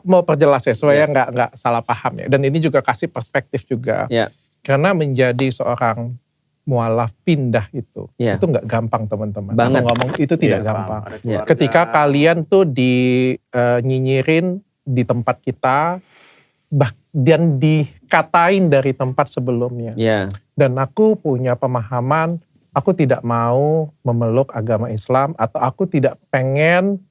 mau perjelas ya supaya nggak salah paham ya. Dan ini juga kasih perspektif juga. Karena menjadi seorang mualaf pindah itu nggak gampang teman-teman. Aku ngomong itu tidak gampang. Ketika kalian tuh nyinyirin di tempat kita, dan dikatain dari tempat sebelumnya. Dan aku punya pemahaman, aku tidak mau memeluk agama Islam, atau aku tidak pengen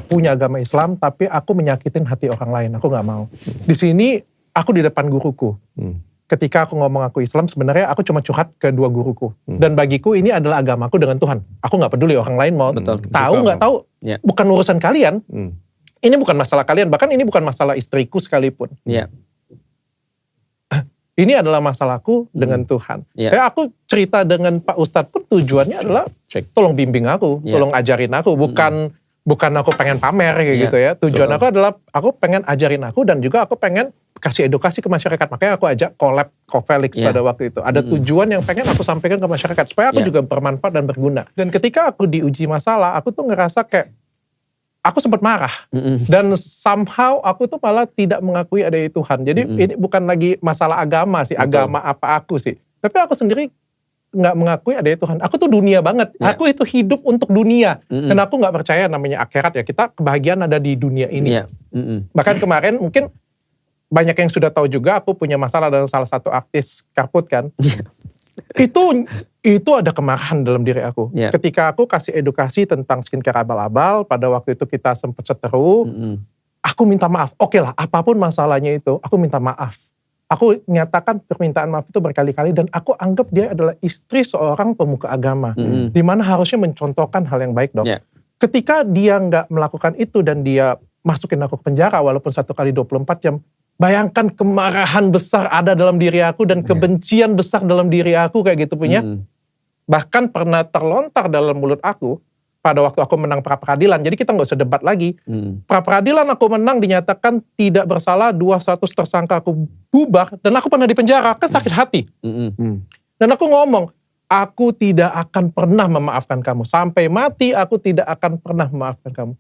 punya agama Islam, tapi aku menyakitin hati orang lain. Aku gak mau. Di sini aku di depan guruku. Ketika aku ngomong aku Islam, sebenarnya aku cuma curhat ke dua guruku. Dan bagiku ini adalah agamaku dengan Tuhan. Aku gak peduli orang lain mau tahu gak tahu. Bukan urusan kalian. Ini bukan masalah kalian, bahkan ini bukan masalah istriku sekalipun. Ini adalah masalahku dengan Tuhan. Kayak aku cerita dengan Pak Ustadz pun tujuannya adalah tolong bimbing aku, tolong ajarin aku. Bukan aku pengen pamer kayak gitu ya. Tujuan aku adalah aku pengen ajarin aku dan juga aku pengen kasih edukasi ke masyarakat. Makanya aku ajak collab Kofelix pada waktu itu. Ada tujuan yang pengen aku sampaikan ke masyarakat supaya aku juga bermanfaat dan berguna. Dan ketika aku diuji masalah, aku tuh ngerasa kayak aku sempat marah. Dan somehow aku tuh malah tidak mengakui adanya Tuhan. Jadi ini bukan lagi masalah agama sih, agama apa aku sih. Tapi aku sendiri gak mengakui adanya Tuhan. Aku tuh dunia banget. Aku itu hidup untuk dunia. Dan aku gak percaya namanya akhirat ya. Kita kebahagiaan ada di dunia ini. Bahkan kemarin mungkin banyak yang sudah tahu juga aku punya masalah dengan salah satu artis Karput kan. Itu ada kemarahan dalam diri aku. Ketika aku kasih edukasi tentang skincare abal-abal, pada waktu itu kita sempat seteru, aku minta maaf. Oke lah, apapun masalahnya itu, aku minta maaf. Aku nyatakan permintaan maaf itu berkali-kali dan aku anggap dia adalah istri seorang pemuka agama. Dimana harusnya mencontohkan hal yang baik dong. Ketika dia nggak melakukan itu dan dia masukin aku ke penjara walaupun 1 kali 24 jam, bayangkan kemarahan besar ada dalam diri aku dan kebencian besar dalam diri aku kayak gitu punya. Bahkan pernah terlontar dalam mulut aku pada waktu aku menang pra-peradilan. Jadi kita gak usah debat lagi. Pra-peradilan aku menang dinyatakan tidak bersalah, 2 status tersangka aku bubar dan aku pernah dipenjara. Kan sakit hati. Dan aku ngomong, aku tidak akan pernah memaafkan kamu. Sampai mati aku tidak akan pernah memaafkan kamu.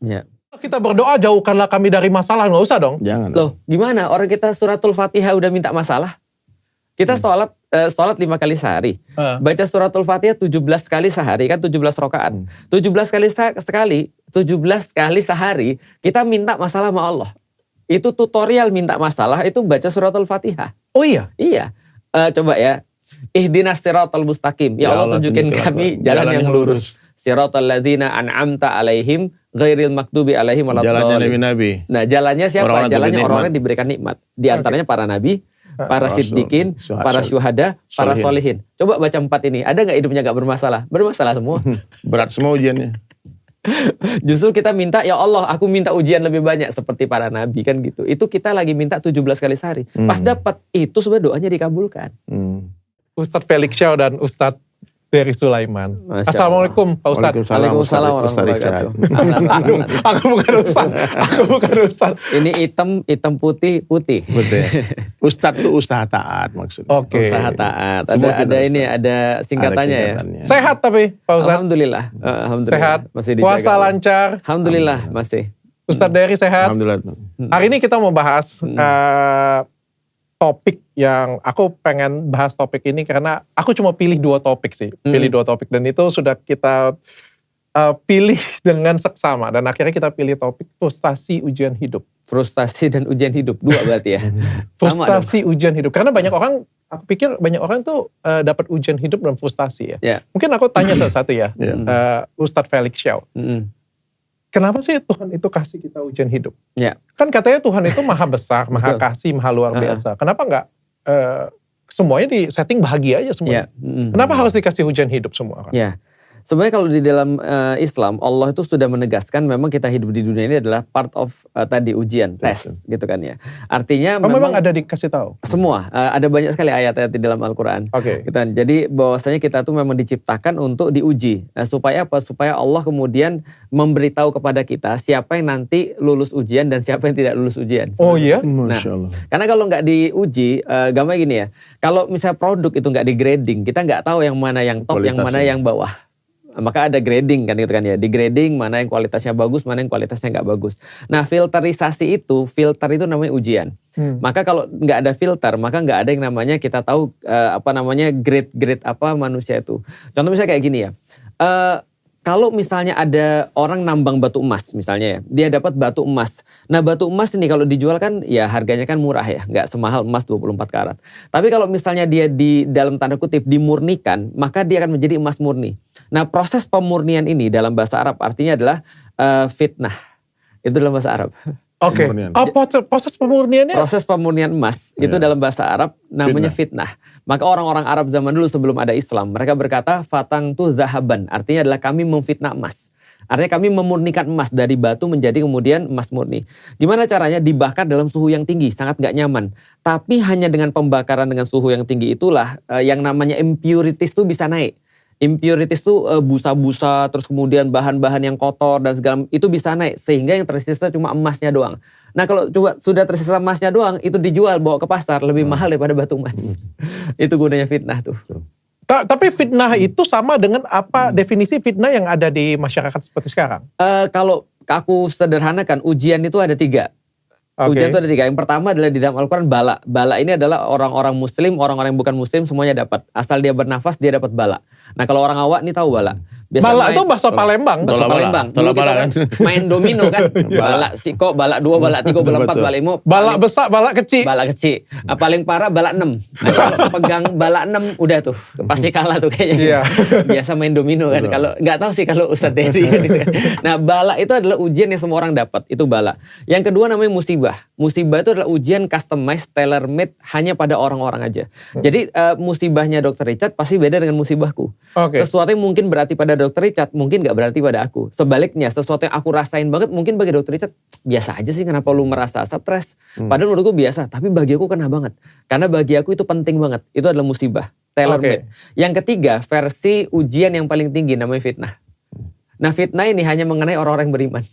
Kita berdoa jauhkanlah kami dari masalah, gak usah dong. Jangan. Loh gimana orang kita suratul Fatihah udah minta masalah? Kita sholat 5 kali sehari. Baca suratul Fatihah 17 kali sehari, kan 17 rakaat. 17 kali sehari kita minta masalah sama Allah. Itu tutorial minta masalah, itu baca suratul Fatihah. Oh iya? Iya. Coba ya. Ihdinas siratal mustaqim. Ya Allah tunjukin kami jalan yang lurus. Siratal ladzina an'amta alaihim ghairil makdubi alaihim waladdallin. Jalannya Nabi. Nah, jalannya siapa? Jalannya orang yang diberikan nikmat. Di antaranya para nabi, para siddiqin, para syuhada, para solihin. Coba baca 4 ini. Ada gak hidupnya gak bermasalah? Bermasalah semua. Berat semua ujiannya. Justru kita minta, ya Allah aku minta ujian lebih banyak seperti para nabi kan gitu. Itu kita lagi minta 17 kali sehari. Pas dapat itu sebenarnya doanya dikabulkan. Ustadz Felix Xiao dan Ustadz Dery Sulaiman. Assalamualaikum Pak Ustadz. Waalaikumsalam warahmatullahi wabarakatuh. Aku bukan Ustadz. Ini hitam putih. Ustadz itu usaha taat maksudnya. Oke. Usaha taat. Ada singkatannya ya. Sehat tapi Pak Ustadz. Alhamdulillah. Sehat. Masih dijaga. Puasa lancar. Alhamdulillah masih. Ustadz Dery sehat. Alhamdulillah. Hari ini kita mau bahas topik yang aku pengen bahas topik ini karena aku cuma pilih 2 topik sih. Dan itu sudah kita pilih dengan seksama. Dan akhirnya kita pilih topik frustasi ujian hidup. Frustasi dan ujian hidup, 2 berarti ya. Frustasi ujian hidup. Karena banyak orang, aku pikir banyak orang tuh dapat ujian hidup dan frustasi ya. Mungkin aku tanya satu-satu ya. Ustadz Felix Xiao. Kenapa sih Tuhan itu kasih kita ujian hidup? Kan katanya Tuhan itu maha besar, maha kasih, maha luar biasa. Kenapa enggak semuanya di setting bahagia aja semuanya? Kenapa harus dikasih ujian hidup semua orang? Sebenarnya kalau di dalam Islam, Allah itu sudah menegaskan memang kita hidup di dunia ini adalah part of tadi ujian, tes gitu kan ya. Artinya memang ada dikasih tahu? Semua, ada banyak sekali ayat-ayat di dalam Al-Quran. Gitu kan. Jadi bahwasanya kita tuh memang diciptakan untuk diuji. Supaya apa? Supaya Allah kemudian memberitahu kepada kita siapa yang nanti lulus ujian dan siapa yang tidak lulus ujian. Oh iya? Nah, karena kalau nggak diuji, gampang gini ya. Kalau misalnya produk itu nggak di grading, kita nggak tahu yang mana yang top, yang mana yang bawah. Maka ada grading kan gitu kan ya. Di grading mana yang kualitasnya bagus, mana yang kualitasnya nggak bagus. Nah filter itu namanya ujian. Maka kalau nggak ada filter, maka nggak ada yang namanya kita tahu grade apa manusia itu. Contoh misalnya kayak gini ya. Kalau misalnya ada orang nambang batu emas misalnya ya, dia dapat batu emas. Nah batu emas ini kalau dijual kan ya harganya kan murah ya, nggak semahal emas 24 karat. Tapi kalau misalnya dia di dalam tanda kutip dimurnikan, maka dia akan menjadi emas murni. Nah proses pemurnian ini dalam bahasa Arab artinya adalah fitnah. Itu dalam bahasa Arab. Oke. Proses pemurniannya? Proses pemurnian emas itu dalam bahasa Arab namanya fitnah. Maka orang-orang Arab zaman dulu sebelum ada Islam, mereka berkata fatang tu zahaban, artinya adalah kami memfitnah emas. Artinya kami memurnikan emas dari batu menjadi kemudian emas murni. Gimana caranya? Dibakar dalam suhu yang tinggi, sangat gak nyaman. Tapi hanya dengan pembakaran dengan suhu yang tinggi itulah yang namanya impurities itu bisa naik. Impurities itu busa-busa, terus kemudian bahan-bahan yang kotor dan segala itu bisa naik. Sehingga yang tersisa cuma emasnya doang. Nah kalau coba sudah tersisa emasnya doang, itu dijual bawa ke pasar lebih mahal daripada batu emas. Itu gunanya fitnah tuh. Tapi fitnah itu sama dengan apa definisi fitnah yang ada di masyarakat seperti sekarang? Kalau aku sederhanakan, ujian itu ada 3. Ujian itu ada 3. Yang pertama adalah di dalam Al-Quran bala. Bala ini adalah orang-orang muslim, orang-orang yang bukan muslim semuanya dapat. Asal dia bernafas dia dapat bala. Nah kalau orang awak ini tahu bala. Bala itu bahasa Palembang. Bahasa Palembang. Dulu kita kan main domino kan. Bala siko, bala 2, bala 3, bala 4, bala 5. Bala besar, bala kecil. Bala kecil. Paling parah bala 6. Nah, kalau pegang bala 6 udah tuh. Pasti kalah tuh kayaknya. Biasa main domino kan. Kalau nggak tahu sih kalau Ustadz Dery. Nah bala itu adalah ujian yang semua orang dapat. Itu bala. Yang kedua namanya musibah. Musibah itu adalah ujian customized, tailor made hanya pada orang-orang aja. Jadi musibahnya Dr. Richard pasti beda dengan musibahku. Sesuatu yang mungkin berarti pada Dr. Richard mungkin gak berarti pada aku. Sebaliknya sesuatu yang aku rasain banget mungkin bagi Dr. Richard biasa aja sih, kenapa lu merasa stres. Padahal menurutku biasa, tapi bagi aku kena banget. Karena bagi aku itu penting banget. Itu adalah musibah, tailor made. Yang ketiga versi ujian yang paling tinggi namanya fitnah. Nah fitnah ini hanya mengenai orang-orang yang beriman.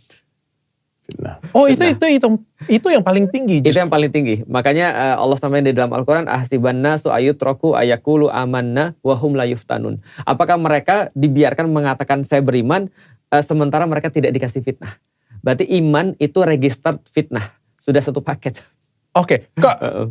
Itu yang paling tinggi. Itu yang paling tinggi. Makanya Allah sampaikan di dalam Al-Quran, ahsibanna su'ayutroku ayakulu amanna wahum la yuftanun. Apakah mereka dibiarkan mengatakan saya beriman sementara mereka tidak dikasih fitnah? Berarti iman itu registered fitnah. Sudah satu paket.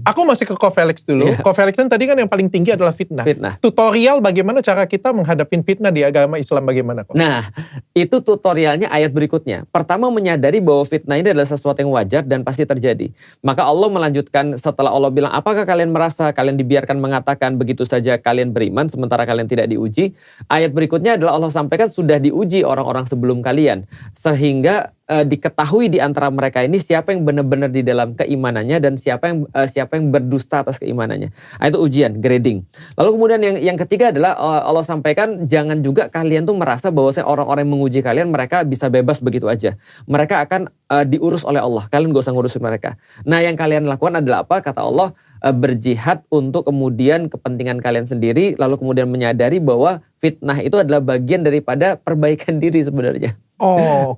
Aku masih ke Ko Felix dulu. Ko Felix kan tadi kan yang paling tinggi adalah fitnah. Tutorial bagaimana cara kita menghadapin fitnah di agama Islam bagaimana? Nah, itu tutorialnya ayat berikutnya. Pertama menyadari bahwa fitnah ini adalah sesuatu yang wajar dan pasti terjadi. Maka Allah melanjutkan setelah Allah bilang, apakah kalian merasa kalian dibiarkan mengatakan begitu saja kalian beriman sementara kalian tidak diuji? Ayat berikutnya adalah Allah sampaikan sudah diuji orang-orang sebelum kalian. Sehingga diketahui di antara mereka ini siapa yang benar-benar di dalam keimanannya dan siapa yang berdusta atas keimanannya. Nah, itu ujian, grading. Lalu kemudian yang ketiga adalah Allah sampaikan jangan juga kalian tuh merasa bahwa orang-orang yang menguji kalian mereka bisa bebas begitu aja. Mereka akan diurus oleh Allah. Kalian gak usah ngurusin mereka. Nah yang kalian lakukan adalah apa? Kata Allah, berjihad untuk kemudian kepentingan kalian sendiri, lalu kemudian menyadari bahwa fitnah itu adalah bagian daripada perbaikan diri sebenarnya.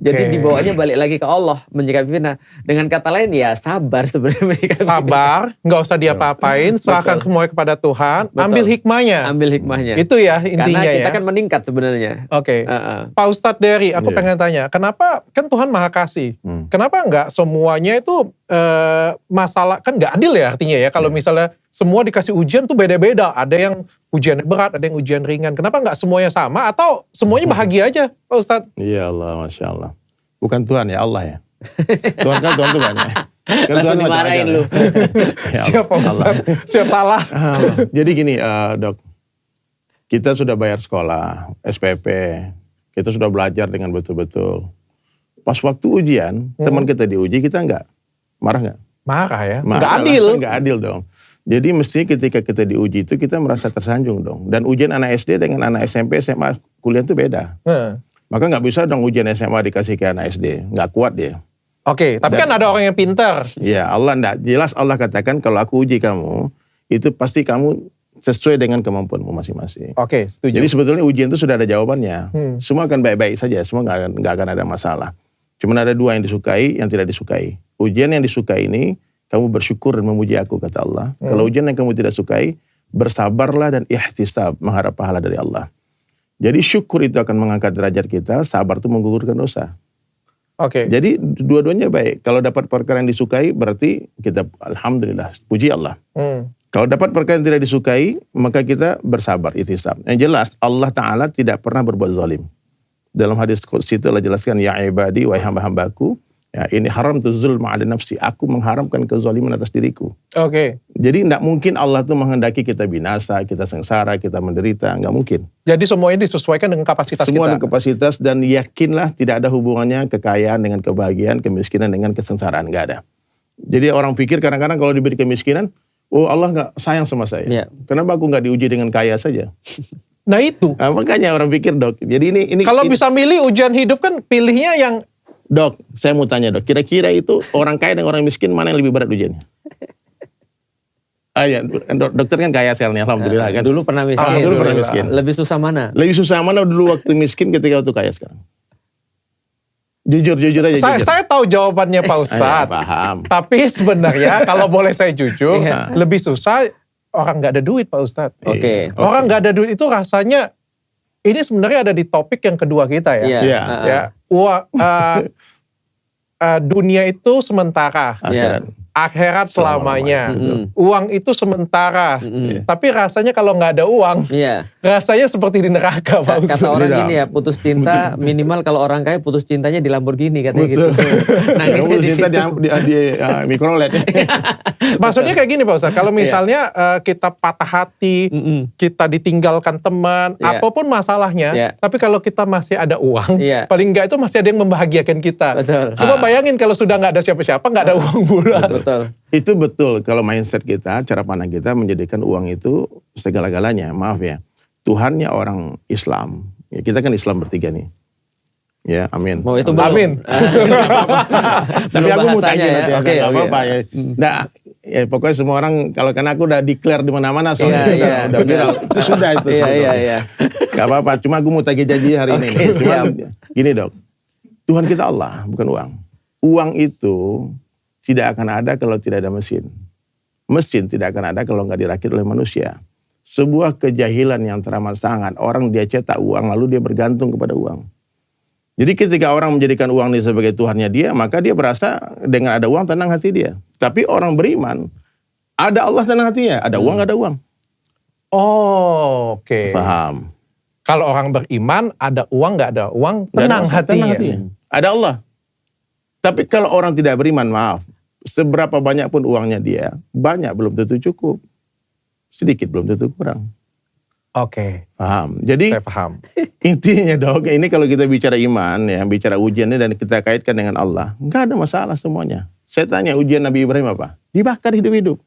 Jadi dibawanya balik lagi ke Allah menyikapi fitnah. Dengan kata lain ya sabar sebenarnya. Sabar, nggak usah diapa-apain, serahkan semua kepada Tuhan, ambil hikmahnya. Ambil hikmahnya. Itu ya intinya. Karena kita kan meningkat sebenarnya. Pak Ustadz Dery, aku pengen tanya, kenapa kan Tuhan Maha Kasih? Kenapa nggak semuanya itu masalah, kan nggak adil ya artinya ya, kalau misalnya semua dikasih ujian tuh beda-beda. Ada yang ujiannya berat, ada yang ujian ringan. Kenapa nggak semuanya sama atau semuanya bahagia aja Pak Ustadz? Iya Allah, Masya Allah. Bukan Tuhan ya, Allah ya. Tuhan kan Tuhan banyak. Kan Tuhan dimarahin lu. Siap Pak Ustadz, siap salah. Jadi gini Dok, kita sudah bayar sekolah, SPP. Kita sudah belajar dengan betul-betul. Pas waktu ujian, teman kita diuji, kita nggak marah nggak? Marah ya, nggak adil. Nggak adil dong. Jadi mesti ketika kita diuji itu kita merasa tersanjung dong. Dan ujian anak SD dengan anak SMP, SMA, kuliah itu beda. Maka nggak bisa dong ujian SMA dikasih ke anak SD. Nggak kuat dia. Tapi kan ada orang yang pintar. Iya, Allah enggak. Jelas Allah katakan kalau aku uji kamu, itu pasti kamu sesuai dengan kemampuanmu masing-masing. Setuju. Jadi sebetulnya ujian itu sudah ada jawabannya. Semua akan baik-baik saja, semua nggak akan ada masalah. Cuma ada 2 yang disukai, yang tidak disukai. Ujian yang disukai ini, kamu bersyukur dan memuji aku, kata Allah. Kalau ujian yang kamu tidak sukai, bersabarlah dan ihtisab, mengharap pahala dari Allah. Jadi syukur itu akan mengangkat derajat kita, sabar itu menggugurkan dosa. Oke. Jadi dua-duanya baik. Kalau dapat perkara yang disukai berarti kita alhamdulillah, puji Allah. Kalau dapat perkara yang tidak disukai, maka kita bersabar, ihtisab. Yang jelas Allah Ta'ala tidak pernah berbuat zalim. Dalam hadis qudsi itu Allah jelaskan, ya ibadi, wahai hamba-hambaku, ya ini haram tu zulma ala nafsi. Aku mengharamkan kezaliman atas diriku. Oke. Jadi tidak mungkin Allah itu menghendaki kita binasa, kita sengsara, kita menderita. Nggak mungkin. Jadi semuanya disesuaikan dengan kapasitas Semua kita. dengan kapasitas, dan yakinlah tidak ada hubungannya kekayaan dengan kebahagiaan, kemiskinan dengan kesengsaraan. Nggak ada. Jadi orang pikir kadang-kadang kalau diberi kemiskinan, oh Allah nggak sayang sama saya. Ya. Kenapa aku nggak diuji dengan kaya saja? Nah itu. Nah, makanya orang pikir Dok. Jadi ini kalau bisa milih ujian hidup kan pilihnya yang. Dok, saya mau tanya Dok. Kira-kira itu orang kaya dan orang miskin mana yang lebih berat ujiannya? Ya, dokter kan kaya sekarang, alhamdulillah kan. Dulu pernah miskin. Dulu pernah miskin. Lebih susah mana? Lebih susah mana dulu waktu miskin ketika waktu kaya sekarang? Jujur aja. Saya tahu jawabannya Pak Ustadz. Paham. Tapi sebenarnya kalau boleh saya jujur, lebih susah orang nggak ada duit Pak Ustadz. Oke. Orang nggak ada duit itu rasanya, ini sebenarnya ada di topik yang kedua kita ya. Iya. Ya, dunia itu sementara. Akhirat selamanya. Uang itu sementara. Tapi rasanya kalau nggak ada uang, rasanya seperti di neraka Pak Ustadz. Kata orang gini ya, putus cinta minimal kalau orang kaya putus cintanya di Lamborghini katanya gitu. Nangisnya di situ. Di Mikrolet. Maksudnya kayak gini Pak Ustadz, kalau misalnya kita patah hati, kita ditinggalkan teman, apapun masalahnya, tapi kalau kita masih ada uang, paling nggak itu masih ada yang membahagiakan kita. Betul. Coba bayangin kalau sudah nggak ada siapa-siapa, nggak ada uang pula. Betul. Itu betul kalau mindset kita, cara pandang kita menjadikan uang itu segala-galanya. Maaf ya, Tuhannya orang Islam. Ya, kita kan Islam bertiga nih. Ya, amin. Oh itu belum. Amin. Tapi aku mau tanya nanti. Oke. Apa-apa ya. Nah, ya pokoknya semua orang, kalau karena aku udah declare di mana-mana soalnya udah viral. Itu sudah itu. Iya. Gak apa-apa, cuma aku mau tagih janji hari ini. Cuma gini Dok, Tuhan kita Allah, bukan uang. Uang itu tidak akan ada kalau tidak ada mesin. Mesin tidak akan ada kalau nggak dirakit oleh manusia. Sebuah kejahilan yang teramat sangat. Orang dia cetak uang lalu dia bergantung kepada uang. Jadi ketika orang menjadikan uang ini sebagai Tuhannya dia, maka dia berasa dengan ada uang tenang hati dia. Tapi orang beriman, ada Allah tenang hatinya. Ada uang, nggak ada uang. Oh, oke. Paham. Kalau orang beriman, ada uang, nggak ada uang, tenang hatinya. Ada Allah. Tapi kalau orang tidak beriman, maaf, seberapa banyak pun uangnya dia, banyak belum tentu cukup. Sedikit belum tentu kurang. Oke. Paham. Jadi saya paham. Intinya Dok, ini kalau kita bicara iman, ya bicara ujiannya dan kita kaitkan dengan Allah, nggak ada masalah semuanya. Saya tanya ujian Nabi Ibrahim apa? Dibakar hidup-hidup.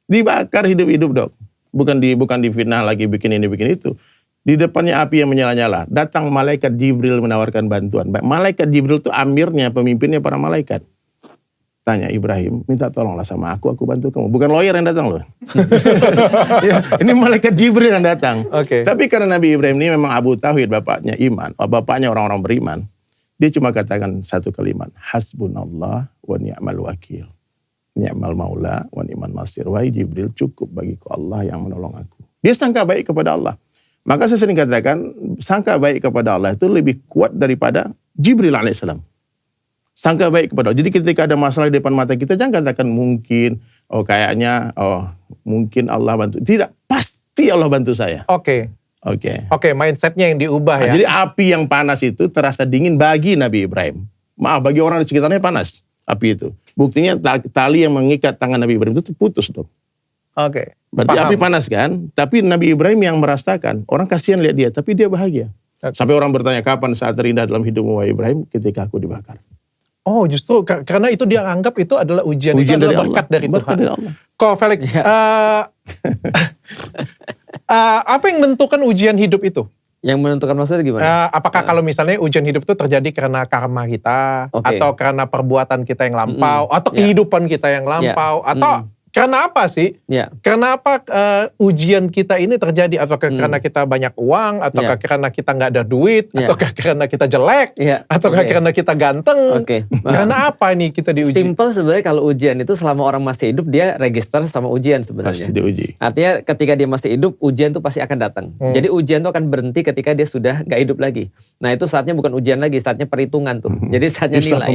Dibakar hidup-hidup Dok. Bukan difitnah lagi bikin ini bikin itu. Di depannya api yang menyala-nyala. Datang malaikat Jibril menawarkan bantuan. Malaikat Jibril itu amirnya, pemimpinnya para malaikat. Tanya Ibrahim, minta tolonglah sama aku bantu kamu. Bukan lawyer yang datang loh. Ya, ini malaikat Jibril yang datang. Okay. Tapi karena Nabi Ibrahim ini memang Abu Tauhid, bapaknya iman, bapaknya orang-orang beriman. Dia cuma katakan satu kalimat, hasbunallah wa ni'mal wakil. Ni'mal maula wa ni'mal nasir. Wahai Jibril, cukup bagiku Allah yang menolong aku. Dia sangka baik kepada Allah. Maka saya sering katakan, sangka baik kepada Allah itu lebih kuat daripada Jibril alaihissalam. Sangka baik kepada Allah. Jadi ketika ada masalah di depan mata kita, jangan katakan mungkin, kayaknya, mungkin Allah bantu. Tidak, pasti Allah bantu saya. Oke, mindsetnya yang diubah ya. Jadi api yang panas itu terasa dingin bagi Nabi Ibrahim. Maaf, bagi orang di sekitarnya panas api itu. Buktinya tali yang mengikat tangan Nabi Ibrahim itu putus Dok. Oke. Berarti api panas kan? Tapi Nabi Ibrahim yang merasakan, orang kasihan lihat dia, tapi dia bahagia. Sampai orang bertanya, kapan saat terindah dalam hidupmu wahai Ibrahim? Ketika aku dibakar. Oh justru karena itu dia anggap itu adalah ujian itu adalah berkat dari Tuhan. Kok Felix, apa yang menentukan ujian hidup itu? Yang menentukan maksudnya gimana? Apakah kalau misalnya ujian hidup itu terjadi karena karma kita, atau karena perbuatan kita yang lampau, atau kehidupan kita yang lampau, atau Karena apa sih? Ya. Karena apa ujian kita ini terjadi? Ataukah karena kita banyak uang? Ataukah karena kita nggak ada duit? Ataukah karena kita jelek? Ataukah karena kita ganteng? Karena apa nih kita diuji? Simple sebenarnya kalau ujian itu selama orang masih hidup dia register sama ujian sebenarnya. Pasti diuji. Artinya ketika dia masih hidup ujian itu pasti akan datang. Jadi ujian itu akan berhenti ketika dia sudah nggak hidup lagi. Nah itu saatnya bukan ujian lagi, saatnya perhitungan tuh. Jadi saatnya nilai.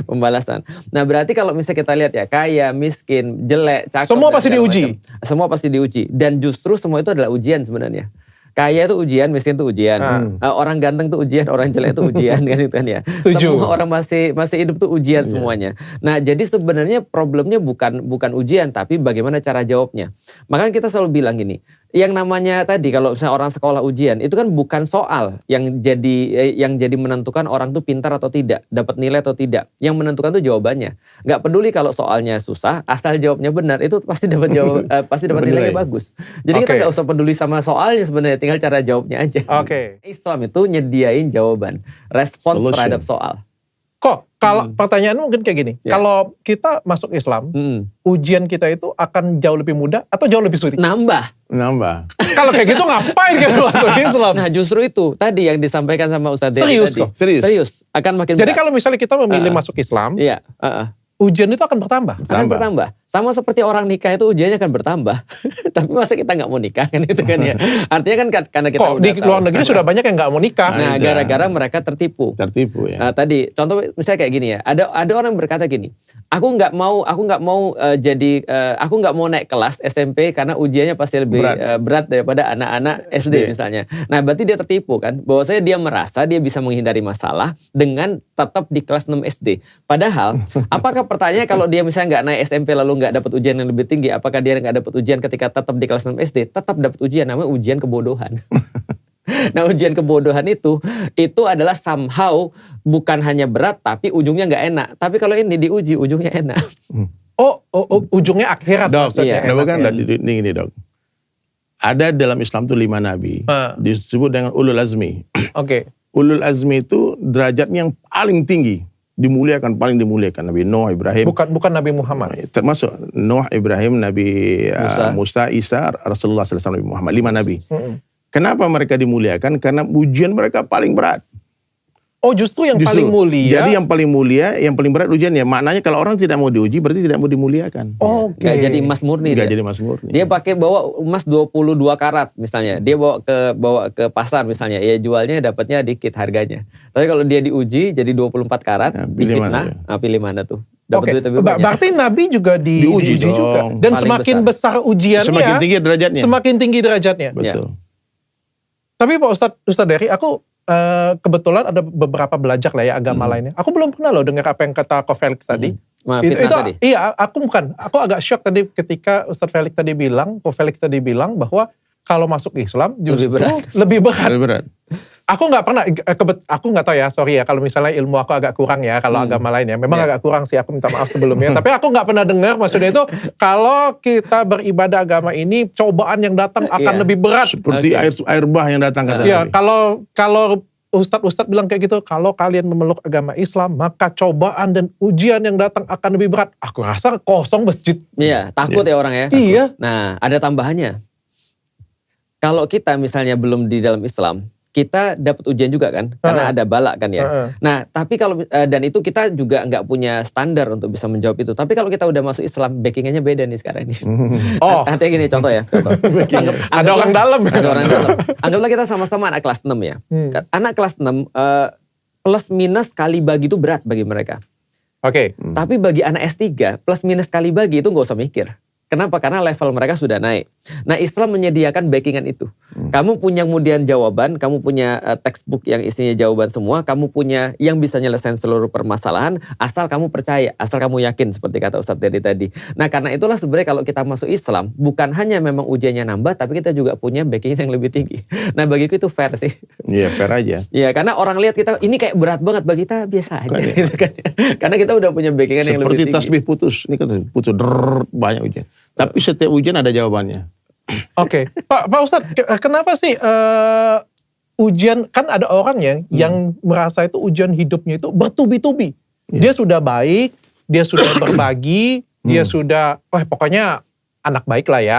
Pembalasan. Nah berarti kalau misalnya kita lihat ya, kaya, miskin, jelek, cakep. Semua pasti diuji. Semua pasti diuji. Dan justru semua itu adalah ujian sebenarnya. Kaya itu ujian, miskin itu ujian. Orang ganteng itu ujian, orang jelek itu ujian kan itu kan ya. Setuju. Semua orang masih hidup tuh ujian semuanya. Nah, jadi sebenarnya problemnya bukan ujian tapi bagaimana cara jawabnya. Makanya kita selalu bilang gini, yang namanya tadi kalau misalnya orang sekolah ujian itu kan bukan soal yang jadi menentukan orang tuh pintar atau tidak, dapat nilai atau tidak. Yang menentukan tuh jawabannya. Nggak peduli kalau soalnya susah, asal jawabnya benar itu pasti dapat pasti dapat nilainya bagus. Jadi kita nggak usah peduli sama soalnya sebenarnya, tinggal cara jawabnya aja. Islam itu nyediain jawaban, respons terhadap soal. Kok kalau pertanyaan mungkin kayak gini, kalau kita masuk Islam, ujian kita itu akan jauh lebih mudah atau jauh lebih sulit? Nambah. Kalau kayak gitu ngapain kita masuk Islam? Nah justru itu tadi yang disampaikan sama Ustadz Serius kok? Serius. Akan makin Jadi kalau misalnya kita memilih masuk Islam, ujian itu akan bertambah. Akan bertambah. Sama seperti orang nikah itu ujiannya akan bertambah. Tapi masa kita nggak mau nikah kan itu kan ya. Artinya kan karena kita udah di luar negeri sudah banyak yang nggak mau nikah. Nah gara-gara mereka tertipu. Ya. Nah, tadi contoh misalnya kayak gini ya. Ada orang berkata gini. Aku nggak mau naik kelas SMP karena ujiannya pasti lebih berat daripada anak-anak SD misalnya. Nah berarti dia tertipu kan. Bahwasanya dia merasa dia bisa menghindari masalah dengan tetap di kelas 6 SD. Padahal apakah pertanyaannya kalau dia misalnya nggak naik SMP lalu nggak dapat ujian yang lebih tinggi, apakah dia nggak dapat ujian ketika tetap di kelas 6 SD? Tetap dapat ujian, namanya ujian kebodohan. Nah ujian kebodohan itu adalah somehow bukan hanya berat tapi ujungnya nggak enak. Tapi kalau ini diuji ujungnya enak. Ujungnya akhirat. Dok, bukan ini dok. Ada dalam Islam tuh 5 nabi, disebut dengan ulul azmi. Ulul azmi itu derajatnya yang paling tinggi. Paling dimuliakan Nabi Nuh, Ibrahim. Bukan Nabi Muhammad. Termasuk Nuh, Ibrahim, Nabi Musa, Isa, Rasulullah SAW, Nabi Muhammad. 5 nabi. Kenapa mereka dimuliakan? Karena ujian mereka paling berat. Justru paling mulia. Jadi yang paling mulia, yang paling berat ujiannya. Maknanya kalau orang tidak mau diuji berarti tidak mau dimuliakan. Gak jadi emas murni. Dia pakai bawa emas 22 karat misalnya. Dia bawa ke pasar misalnya. Ya jualnya dapatnya dikit harganya. Tapi kalau dia diuji jadi 24 karat, pilih mana tuh? Dapat duit lebih banyak. Berarti Nabi juga diuji juga. Dan semakin besar ujiannya, semakin tinggi derajatnya. Betul. Tapi Pak Ustadz Dery, aku kebetulan ada beberapa belajar lah ya agama lainnya. Aku belum pernah loh dengar apa yang kata Ko Felix tadi. Tadi. Iya, aku agak shock tadi ketika Ustadz Felix tadi bilang bahwa kalau masuk Islam justru lebih berat. Aku nggak pernah, aku nggak tahu ya, sorry ya kalau misalnya ilmu aku agak kurang ya kalau agama lain ya. Memang agak kurang sih, aku minta maaf sebelumnya. Tapi aku nggak pernah dengar maksudnya itu kalau kita beribadah agama ini cobaan yang datang akan lebih berat. Seperti air bah yang datang kata Nabi. Kalau Ustadz bilang kayak gitu, kalau kalian memeluk agama Islam maka cobaan dan ujian yang datang akan lebih berat. Aku rasa kosong masjid. Iya, takut ya orang ya. Iya. Nah, ada tambahannya. Kalau kita misalnya belum di dalam Islam, kita dapat ujian juga kan, karena ada bala kan ya. Nah, tapi kalau dan itu kita juga nggak punya standar untuk bisa menjawab itu. Tapi kalau kita udah masuk Islam, backingannya beda nih sekarang ini. Artinya gini, contoh ya. Ada orang dalam. Anggaplah kita sama-sama anak kelas 6 ya. Anak kelas 6 plus minus kali bagi itu berat bagi mereka. Tapi bagi anak S3 plus minus kali bagi itu nggak usah mikir. Kenapa? Karena level mereka sudah naik. Nah Islam menyediakan backingan itu. Kamu punya kemudian jawaban, kamu punya textbook yang isinya jawaban semua, kamu punya yang bisa nyelesain seluruh permasalahan, asal kamu percaya, asal kamu yakin seperti kata Ustadz Dery tadi. Nah karena itulah sebenarnya kalau kita masuk Islam, bukan hanya memang ujiannya nambah, tapi kita juga punya backingan yang lebih tinggi. Nah bagiku itu fair sih. Iya fair aja. Iya karena orang lihat kita, ini kayak berat banget, bagi kita biasa aja. Gitu kan. Karena kita udah punya backingan yang lebih tinggi. Seperti tasbih putus, ini kan putus, banyak ujian. Tapi setiap ujian ada jawabannya. Pak Ustadz, kenapa sih ujian, kan ada orang yang merasa itu ujian hidupnya itu bertubi-tubi. Dia sudah baik, dia sudah berbagi, Dia sudah, pokoknya anak baik lah ya,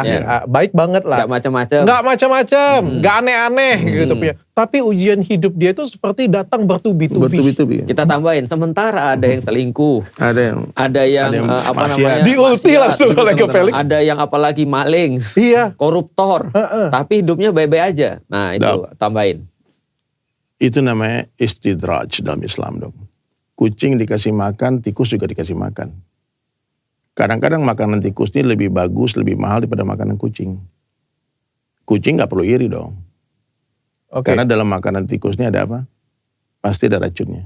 baik banget lah. Gak macam-macam. Gak macam-macam, gak aneh-aneh gitu. Tapi ujian hidup dia itu seperti datang bertubi-tubi. Kita tambahin, sementara ada yang selingkuh. Ada yang apa namanya? Diulti langsung oleh ke Felix. Ada yang apalagi maling. Iya. Koruptor. Tapi hidupnya baik-baik aja. Nah itu tambahin. Itu namanya istidraj dalam Islam dong. Kucing dikasih makan, tikus juga dikasih makan. Kadang-kadang makanan tikus ini lebih bagus, lebih mahal daripada makanan kucing. Kucing gak perlu iri dong. Karena dalam makanan tikus ini ada apa? Pasti ada racunnya.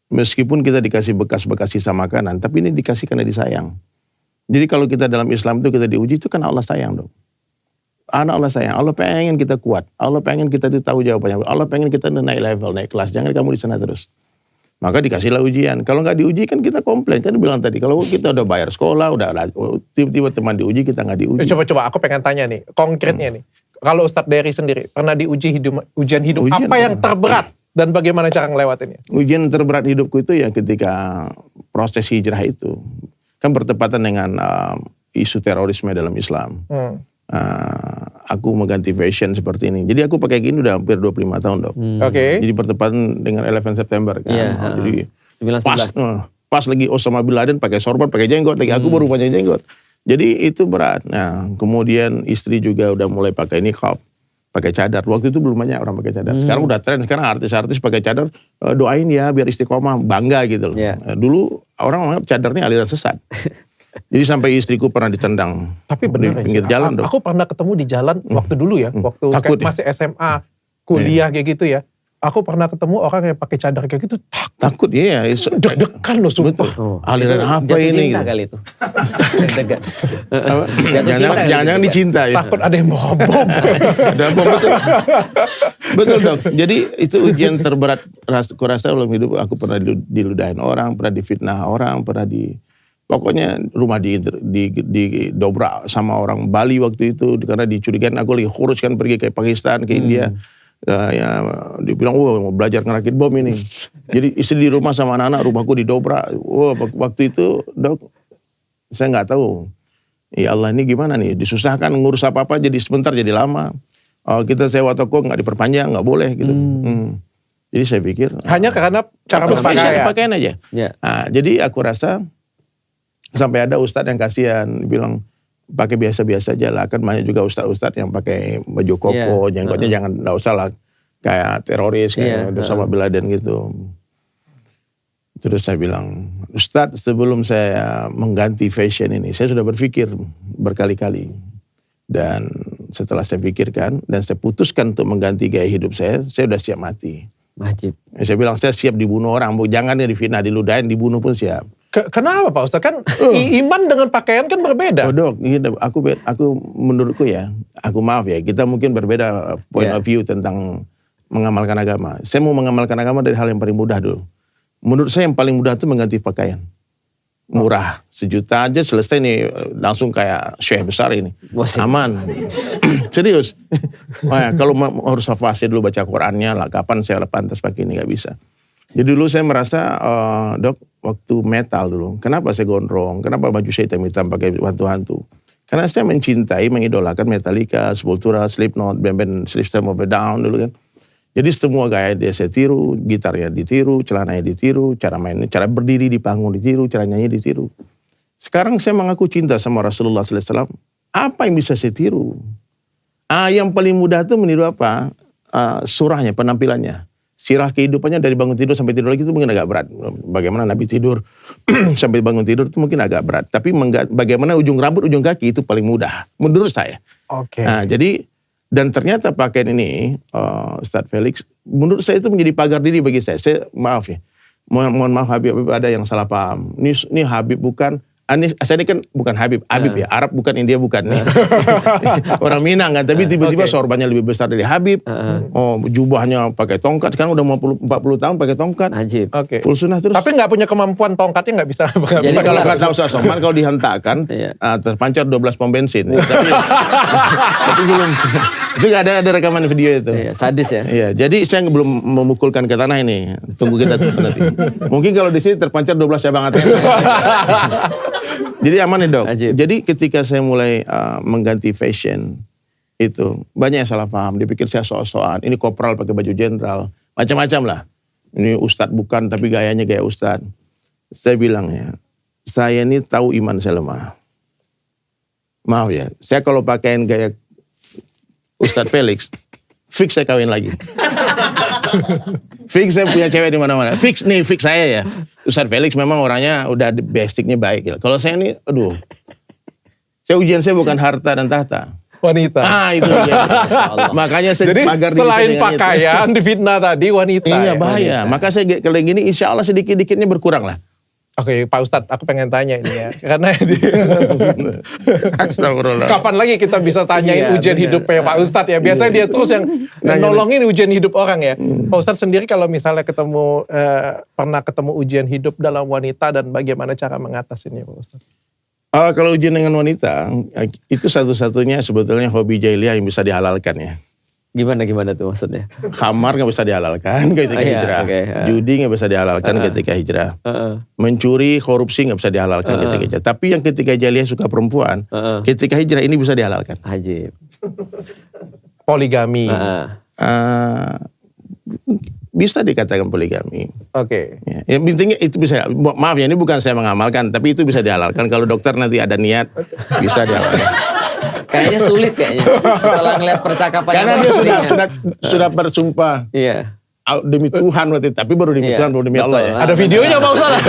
Meskipun kita dikasih bekas-bekas sisa makanan, tapi ini dikasih karena disayang. Jadi kalau kita dalam Islam itu kita diuji itu kan Allah sayang dong. Allah sayang, Allah pengen kita kuat. Allah pengen kita tahu jawabannya. Allah pengen kita naik level, naik kelas. Jangan kamu di sana terus. Maka dikasihlah ujian. Kalau nggak diuji kan kita komplain. Kan bilang tadi, kalau kita udah bayar sekolah, tiba-tiba teman diuji, kita nggak diuji. Coba aku pengen tanya nih, konkretnya nih. Kalau Ustadz Dery sendiri, pernah diuji ujian hidup, apa yang terberat? Dan bagaimana cara ngelewatinnya? Ujian terberat hidupku itu ya ketika proses hijrah itu. Kan bertepatan dengan isu terorisme dalam Islam. Aku mengganti fashion seperti ini. Jadi aku pakai gini udah hampir 25 tahun dong. Jadi bertepatan dengan 11 September kan. Jadi 9/11. Pas lagi Osama Bin Laden pakai sorban, pakai jenggot lagi. Aku baru punya jenggot. Jadi itu berat. Nah, kemudian istri juga udah mulai pakai niqab, pakai cadar. Waktu itu belum banyak orang pakai cadar. Sekarang udah tren. Sekarang artis-artis pakai cadar. Doain ya biar istiqomah, bangga gitu loh. Dulu orang menganggap cadar ini aliran sesat. Jadi sampai istriku pernah ditendang. Tapi benar pinggir jalan dong. Aku pernah ketemu di jalan waktu dulu ya, waktu masih SMA, kuliah kayak gitu ya. Aku pernah ketemu orang yang pakai cadar kayak gitu. Takut ya. Deg-degan loh sumpah. Aliran apa ini? Cinta gitu. kali itu. Jangan dicinta ya. Takut ada yang bawa bom. Ada bom, betul dok. Jadi itu ujian terberat. Aku rasa dalam hidup aku pernah diludahin orang, pernah difitnah orang, pokoknya rumah didobrak sama orang Bali waktu itu karena dicurigain aku lagi khurus kan pergi ke Pakistan, ke India. Ya dibilang mau belajar ngerakit bom ini. Jadi istri di rumah sama anak-anak, rumahku didobrak. Waktu itu dok, saya nggak tahu. Ya Allah ini gimana nih? Disusahkan ngurus apa-apa jadi sebentar jadi lama. Kita sewa toko nggak diperpanjang, nggak boleh gitu. Jadi saya pikir hanya karena cara berpakaian aja. Nah, jadi aku rasa sampai ada ustadz yang kasihan bilang pakai biasa-biasa aja lah, kan banyak juga ustadz-ustadz yang pakai baju koko, jenggotnya jangan, nggak usah lah kayak teroris kayak Osama Bin Laden gitu. Terus saya bilang, Ustadz sebelum saya mengganti fashion ini, saya sudah berpikir berkali-kali. Dan setelah saya pikirkan dan saya putuskan untuk mengganti gaya hidup saya sudah siap mati. Wajib. Saya bilang saya siap dibunuh orang, jangan difitnah, diludahin, dibunuh pun siap. Kenapa Pak Ustadz? Kan iman dengan pakaian kan berbeda. Dok, aku menurutku ya, aku maaf ya, kita mungkin berbeda point of view tentang mengamalkan agama. Saya mau mengamalkan agama dari hal yang paling mudah dulu. Menurut saya yang paling mudah itu mengganti pakaian. Murah, 1 juta aja selesai nih, langsung kayak syekh besar ini. Aman. Serius. Kalau harus hafal dulu baca Qurannya lah, kapan saya pantas pakai ini, gak bisa. Jadi dulu saya merasa, dok, waktu metal dulu, kenapa saya gondrong, kenapa baju saya hitam-hitam pakai hantu-hantu? Karena saya mencintai, mengidolakan Metallica, Sepultura, Slipknot, band-band System of a Down dulu kan. Jadi semua gaya dia saya tiru, gitarnya ditiru, celananya ditiru, cara mainnya, cara berdiri di panggung ditiru, cara nyanyi ditiru. Sekarang saya mengaku cinta sama Rasulullah SAW, apa yang bisa saya tiru? Yang paling mudah itu meniru apa? Surahnya, penampilannya. Sirah kehidupannya dari bangun tidur sampai tidur lagi itu mungkin agak berat. Bagaimana Nabi tidur sampai bangun tidur itu mungkin agak berat. Tapi bagaimana ujung rambut, ujung kaki itu paling mudah. Menurut saya. Nah, jadi, dan ternyata pakaian ini, Ustadz Felix, menurut saya itu menjadi pagar diri bagi saya. Saya maaf ya. Mohon maaf Habib ada yang salah paham. Ini Habib bukan saya ini kan bukan Habib ya, Arab bukan, India bukan nih. Orang Minang kan, tapi tiba-tiba sorbannya lebih besar dari Habib. Jubahnya pakai tongkat, sekarang udah 40 tahun pakai tongkat. Ajib. Full sunnah terus. Tapi nggak punya kemampuan tongkatnya nggak bisa. Jadi kalau kata Ustaz Somad, kalau dihentakkan terpancar 12 pom bensin. Tapi belum. Itu nggak ada rekaman video itu. Sadis ya. Iya, jadi saya belum memukulkan ke tanah ini. Tunggu kita nanti. Mungkin kalau di sini terpancar 12 cabang ATM. Jadi aman nih dok. Ajib. Jadi ketika saya mulai mengganti fashion itu banyak yang salah paham. Dipikir saya sok-sokan. Ini kopral pakai baju jenderal, macam-macam lah. Ini ustadz bukan, tapi gayanya gaya ustadz. Saya bilang ya, saya ini tahu iman saya lemah. Maaf ya, saya kalau pakaian gaya Ustadz Felix, fix saya kawin lagi. Fix saya punya cewek di mana-mana. Fix saya ya. Ustadz Felix memang orangnya udah basicnya baik. Ya. Kalau saya ini, aduh. Ujian saya bukan harta dan tahta. Wanita. Itu dia. Makanya saya pagar diri selain pakaian, difitnah tadi wanita. Iya bahaya. Maka saya kalau gini insya Allah sedikit-dikitnya berkurang lah. Oke, Pak Ustadz, aku pengen tanya ini ya. Karena Astagfirullah. Kapan lagi kita bisa tanyain ujian hidupnya Pak Ustadz ya. Biasanya dia terus yang nolongin ujian hidup orang ya. Pak Ustadz sendiri kalau misalnya pernah ketemu ujian hidup dalam wanita dan bagaimana cara mengatasinya Pak Ustadz? Kalau ujian dengan wanita, itu satu-satunya sebetulnya hobi jahiliyah yang bisa dihalalkan ya. Gimana tuh maksudnya? Khamar gak bisa dihalalkan ketika hijrah. Judi gak bisa dihalalkan ketika hijrah. Mencuri, korupsi gak bisa dihalalkan ketika hijrah. Tapi yang ketika jahiliyah suka perempuan, ketika hijrah ini bisa dihalalkan. Ajib. Poligami. Bisa dikatakan poligami. Oke. Yang pentingnya itu bisa, maaf ya ini bukan saya mengamalkan, tapi itu bisa dihalalkan. Kalau dokter nanti ada niat, bisa dihalalkan. Kayaknya sulit kayaknya setelah ngeliat percakapannya. Karena dia sudah bersumpah. Iya. Demi Tuhan berarti, tapi baru demi Tuhan, baru demi Allah ya. Ada videonya Pak Ustadz.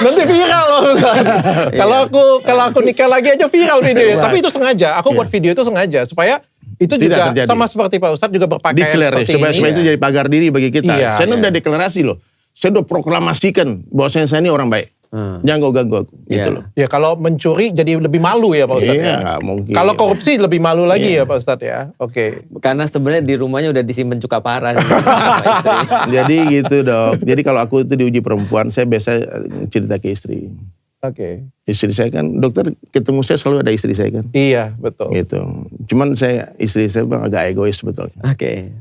Nanti viral Pak Ustadz. Kalau aku nikah lagi aja viral videonya. Tapi itu sengaja. Aku buat video itu sengaja supaya itu juga sama seperti Pak Ustadz juga berpakaian seperti ini. Supaya itu jadi pagar diri bagi kita. Saya udah deklarasi loh. Saya udah proklamasikan bahwa saya ini orang baik. Jangan ganggu aku, gitu loh. Ya kalau mencuri jadi lebih malu ya Pak Ustadz ya. Nggak mungkin. Kalau korupsi lebih malu lagi ya Pak Ustadz ya. Oke. Karena sebenarnya di rumahnya udah disimpan cuka parah. Jadi gitu dok. Jadi kalau aku itu diuji perempuan, saya biasa cerita ke istri. Oke. Istri saya kan, dokter ketemu saya selalu ada istri saya kan. Iya betul. Gitu. Cuman istri saya agak egois sebetulnya. Oke.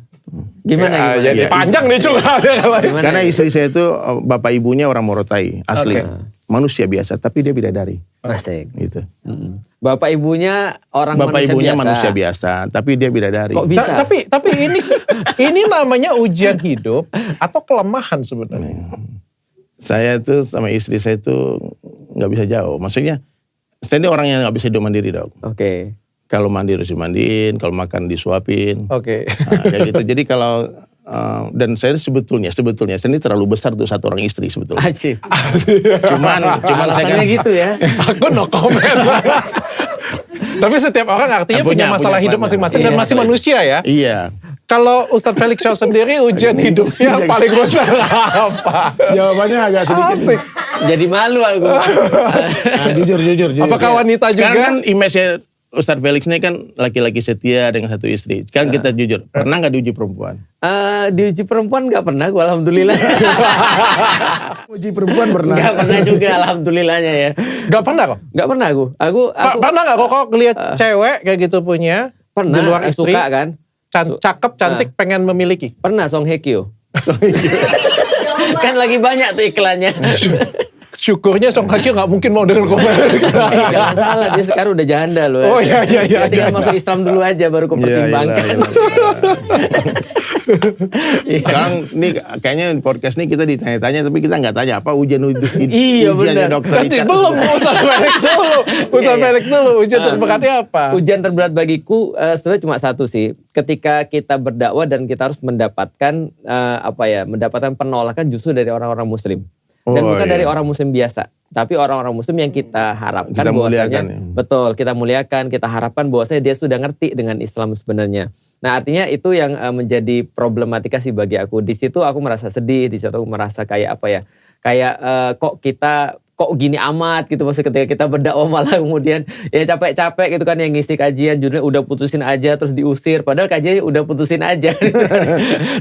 Gimana? Jadi panjang nih juga. Karena istri saya itu bapak ibunya orang Morotai asli, manusia biasa, tapi dia bidadari. Asik. Gitu. Bapak ibunya manusia biasa, tapi dia bidadari. Kok bisa? Tapi ini namanya ujian hidup atau kelemahan sebenarnya. Saya tuh sama istri saya tuh nggak bisa jauh. Maksudnya saya ini orang yang nggak bisa hidup mandiri dok. Oke. Kalau mandi harus dimandiin, kalau makan disuapin. Oke. Kayak gitu. Jadi kalau dan saya sebetulnya saya ini terlalu besar tuh satu orang istri sebetulnya. Ajib. Cuman saya kan gitu ya. Aku no comment. Tapi setiap orang artinya punya masalah hidup masing-masing dan masih manusia ya. Iya. Kalau Ustadz Felix Shaw sendiri ujian hidupnya yang paling besar apa? Jawabannya agak sedikit. Asik. Jadi malu aku. Jujur. Apakah wanita juga? Sekarang kan image Ustadz Felix ini kan laki-laki setia dengan satu istri. Kan kita jujur, pernah gak diuji perempuan? Diuji perempuan gak pernah, gue alhamdulillah. Uji perempuan pernah? Gak pernah juga alhamdulillahnya ya. Gak pernah kok? Gak pernah aku. Pernah gak kok lihat cewek kayak gitu punya? Pernah, di luar istri, suka kan? Cakep, cantik, pengen memiliki? Pernah, Song Hye Kyo. Kan lagi banyak tuh iklannya. Syukurnya Song Hye Kyo gak mungkin mau dengan komen. Jangan salah, dia sekarang udah janda loh. Oh iya. Dia tinggal masuk Islam dulu aja baru kupertimbangkan. Sekarang nih kayaknya di podcast ini kita ditanya-tanya tapi kita gak tanya apa ujiannya dokter. Belum, Ustadz Felix dulu. Ustadz Felix dulu, ujian terberatnya apa? Ujian terberat bagiku sebenarnya cuma satu sih. Ketika kita berdakwah dan kita harus mendapatkan mendapatkan penolakan justru dari orang-orang muslim. Dan bukan dari orang muslim biasa, tapi orang-orang muslim yang kita harapkan bahwasanya betul, kita muliakan, kita harapkan bahwasanya dia sudah ngerti dengan Islam sebenarnya. Nah, artinya itu yang menjadi problematika sih bagi aku. Di situ aku merasa sedih, di situ aku merasa kayak kok kok gini amat gitu, maksudnya ketika kita berdakwah malah kemudian ya capek-capek gitu kan, yang ngisi kajian judulnya udah putusin aja terus diusir, padahal kajiannya udah putusin aja gitu kan.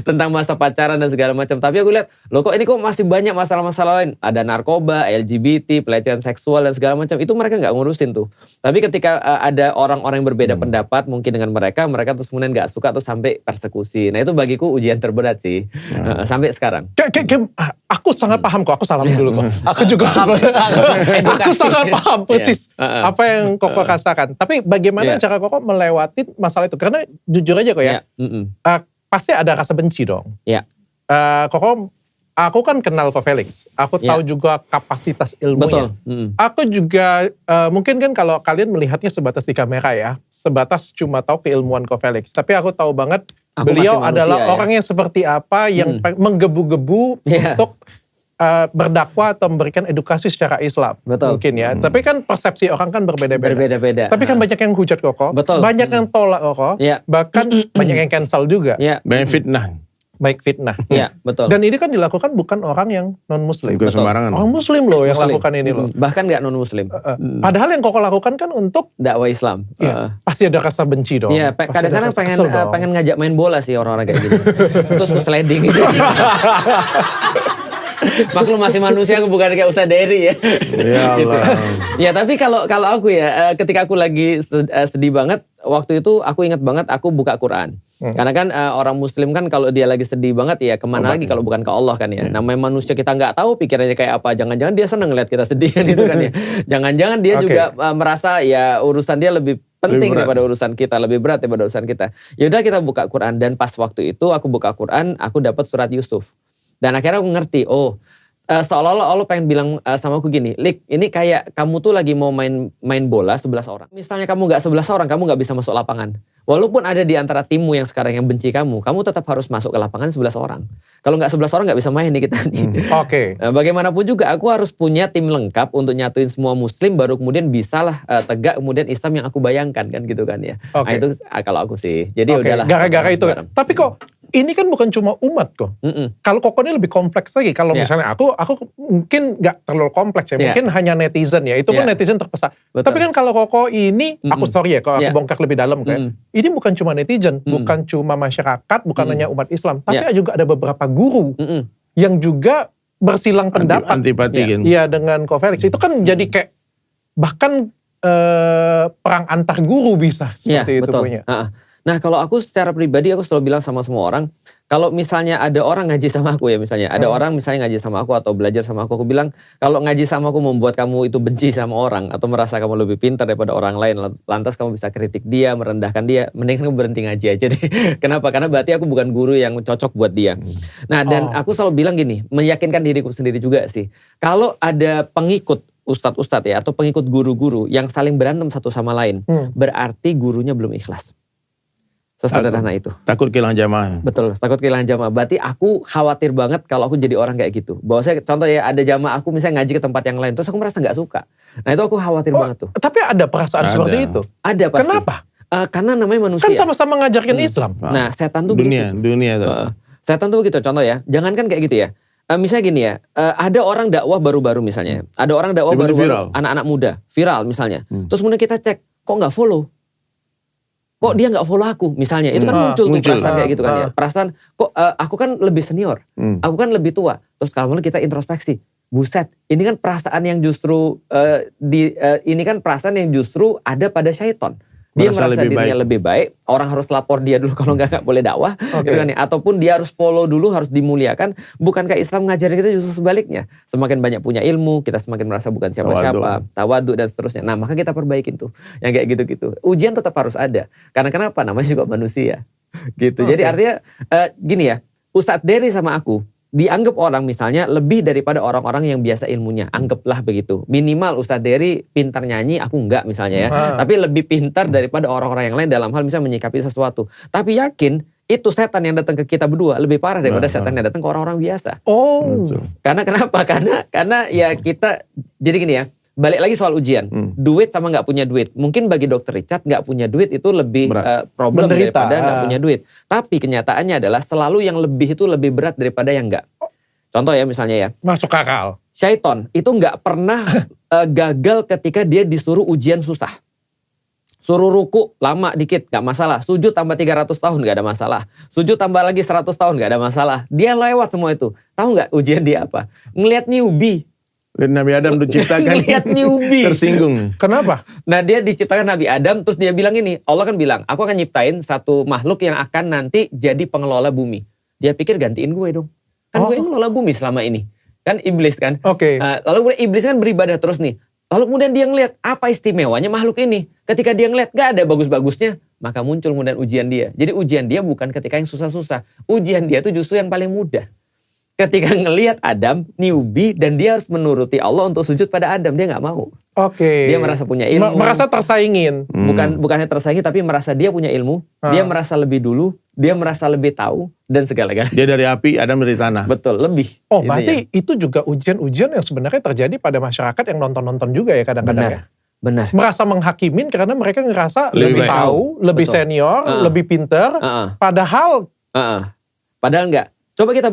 Tentang masa pacaran dan segala macam. Tapi aku lihat, loh kok ini kok masih banyak masalah-masalah lain, ada narkoba, LGBT, pelecehan seksual dan segala macam, itu mereka nggak ngurusin tuh. Tapi ketika ada orang-orang yang berbeda pendapat mungkin dengan mereka terus kemudian nggak suka terus sampai persekusi. Nah itu bagiku ujian terberat sih sampai sekarang. Aku sangat paham kok, aku salam dulu kok. Aku juga aku sangat paham persis apa yang Koko rasakan. Tapi bagaimana cara Koko melewati masalah itu? Karena jujur aja kok ya, pasti ada rasa benci dong. Koko, aku kan kenal Ko Felix. Aku tahu juga kapasitas ilmunya. Aku juga mungkin kan kalau kalian melihatnya sebatas di kamera ya, sebatas cuma tahu keilmuan Ko Felix. Tapi aku tahu banget beliau adalah orang yang seperti apa, yang menggebu-gebu untuk berdakwah atau memberikan edukasi secara Islam. Mungkin ya. Tapi kan persepsi orang kan berbeda-beda. Tapi kan banyak yang hujat Koko. Banyak yang tolak Koko. Bahkan banyak yang cancel juga. Banyak fitnah. Baik fitnah. Betul. Dan ini kan dilakukan bukan orang yang non-muslim. Bukan sembarangan. Orang muslim loh yang lakukan ini loh. Bahkan gak non-muslim. Padahal yang Koko lakukan kan untuk dakwah Islam. Pasti ada rasa benci dong. Iya, kadang-kadang pengen ngajak main bola sih orang-orang kayak gitu. Terus sliding gitu. Maklum masih manusia, aku bukan kayak Ustaz Dery ya. Ya Allah. Ya tapi kalau aku ya, ketika aku lagi sedih banget, waktu itu aku ingat banget aku buka Quran. Karena kan orang muslim kan kalau dia lagi sedih banget ya kemana lagi kalau bukan ke Allah kan ya. Namanya manusia, kita nggak tahu pikirannya kayak apa. Jangan-jangan dia seneng ngeliat kita sedih kan itu kan ya. Jangan-jangan dia juga merasa ya urusan dia lebih penting daripada urusan kita, lebih berat daripada urusan kita. Yaudah kita buka Quran, dan pas waktu itu aku buka Quran, aku dapat surat Yusuf. Dan akhirnya aku ngerti, seolah-olah Allah pengen bilang sama aku gini, Lik, ini kayak kamu tuh lagi mau main bola 11 orang. Misalnya kamu gak 11 orang, kamu gak bisa masuk lapangan. Walaupun ada di antara timmu yang sekarang yang benci kamu tetap harus masuk ke lapangan 11 orang. Kalau gak 11 orang gak bisa main nih kita. Nah, bagaimanapun juga aku harus punya tim lengkap untuk nyatuin semua muslim, baru kemudian bisalah tegak kemudian Islam yang aku bayangkan kan gitu kan ya. Nah itu kalau aku sih. Jadi udahlah. Gara-gara itu. Tapi kok ini kan bukan cuma umat kok. Kalau Koko ini lebih kompleks lagi. Kalau misalnya aku mungkin gak terlalu kompleks ya. Mungkin hanya netizen ya. Itu pun netizen terpesat. Tapi kan kalau Koko ini, aku sorry ya kalau aku bongkar lebih dalam kayak. Ini bukan cuma netizen, bukan cuma masyarakat, bukan hanya umat Islam. Tapi juga ada beberapa guru yang juga bersilang pendapat. Antipati. Iya dengan Ko Felix. Itu kan jadi kayak bahkan perang antar guru bisa seperti itu punya. Nah kalau aku secara pribadi aku selalu bilang sama semua orang, kalau misalnya ada orang ngaji sama aku ya, misalnya ada orang misalnya ngaji sama aku atau belajar sama aku bilang kalau ngaji sama aku membuat kamu itu benci sama orang atau merasa kamu lebih pintar daripada orang lain, lantas kamu bisa kritik dia, merendahkan dia, mending kamu berhenti ngaji aja deh. Kenapa? Karena berarti aku bukan guru yang cocok buat dia. Nah dan aku selalu bilang gini, meyakinkan diriku sendiri juga sih, kalau ada pengikut ustadz-ustadz ya atau pengikut guru-guru yang saling berantem satu sama lain, berarti gurunya belum ikhlas. Sesederhana itu. Takut kehilangan jamaah. Betul, takut kehilangan jamaah. Berarti aku khawatir banget kalau aku jadi orang kayak gitu. Bahwa saya, contoh ya ada jamaah aku misalnya ngaji ke tempat yang lain, terus aku merasa gak suka. Nah itu aku khawatir banget tuh. Tapi ada perasaan seperti itu? Ada pasti. Kenapa? Karena namanya manusia. Kan sama-sama ngajarkan Islam. Nah setan tuh begitu. Dunia. Setan tuh begitu, contoh ya. Jangankan kayak gitu ya. Misalnya gini ya, ada orang dakwah baru-baru misalnya. Ada orang dakwah baru-baru, anak-anak muda. Viral misalnya. Terus kemudian kita cek, kok gak follow? Kok dia gak follow aku misalnya, itu kan muncul tuh perasaan kayak gitu kan ya. Perasaan, kok aku kan lebih senior, aku kan lebih tua. Terus kalau kita introspeksi, buset, ini kan perasaan yang justru, ini kan perasaan yang justru ada pada syaitan. Dia merasa dirinya lebih baik, orang harus lapor dia dulu kalau nggak boleh dakwah, gitu kan ya. Ataupun dia harus follow dulu, harus dimuliakan. Bukankah Islam ngajarin kita justru sebaliknya? Semakin banyak punya ilmu, kita semakin merasa bukan siapa-siapa, tawadhu dan seterusnya. Nah maka kita perbaikin tuh, yang kayak gitu-gitu. Ujian tetap harus ada, karena kenapa? Namanya juga manusia, gitu. Jadi artinya gini ya, Ustadz Dery sama aku dianggap orang misalnya lebih daripada orang-orang yang biasa ilmunya. Anggaplah begitu. Minimal Ustadz Dery pintar nyanyi, aku enggak misalnya ya. Tapi lebih pintar daripada orang-orang yang lain dalam hal misalnya menyikapi sesuatu. Tapi yakin itu setan yang datang ke kita berdua lebih parah daripada setan yang datang ke orang-orang biasa. Karena kenapa? Karena ya kita, jadi gini ya. Balik lagi soal ujian, duit sama gak punya duit. Mungkin bagi Dr. Richard gak punya duit itu lebih problem daripada gak punya duit. Tapi kenyataannya adalah selalu yang lebih itu lebih berat daripada yang gak. Contoh ya misalnya ya. Masuk akal. Syaiton itu nggak pernah gagal ketika dia disuruh ujian susah. Suruh ruku lama dikit gak masalah. Sujud tambah 300 tahun gak ada masalah. Sujud tambah lagi 100 tahun gak ada masalah. Dia lewat semua itu. Tahu gak ujian dia apa? Ngelihat newbie. Nabi Adam diciptakan ngelihat newbie. Tersinggung. Kenapa? Nah dia diciptakan Nabi Adam terus dia bilang ini. Allah kan bilang aku akan nyiptain satu makhluk yang akan nanti jadi pengelola bumi. Dia pikir gantiin gue dong. Kan gue yang ngelola bumi selama ini. Kan iblis kan. Oke. Lalu iblis kan beribadah terus nih. Lalu kemudian dia ngeliat apa istimewanya makhluk ini. Ketika dia ngeliat gak ada bagus-bagusnya, maka muncul kemudian ujian dia. Jadi ujian dia bukan ketika yang susah-susah. Ujian dia itu justru yang paling mudah. Ketika ngeliat Adam, newbie, dan dia harus menuruti Allah untuk sujud pada Adam. Dia gak mau. Oke. Dia merasa punya ilmu. Merasa tersaingin. Bukannya tersaingi, tapi merasa dia punya ilmu. Dia merasa lebih dulu. Dia merasa lebih tahu. Dan segala-galanya. Dia dari api, Adam dari tanah. Betul, lebih. Oh berarti itu juga ujian-ujian yang sebenarnya terjadi pada masyarakat yang nonton-nonton juga ya kadang-kadang ya? Benar. Merasa menghakimin karena mereka ngerasa lebih tahu, lebih senior, lebih pinter. Padahal enggak. Coba kita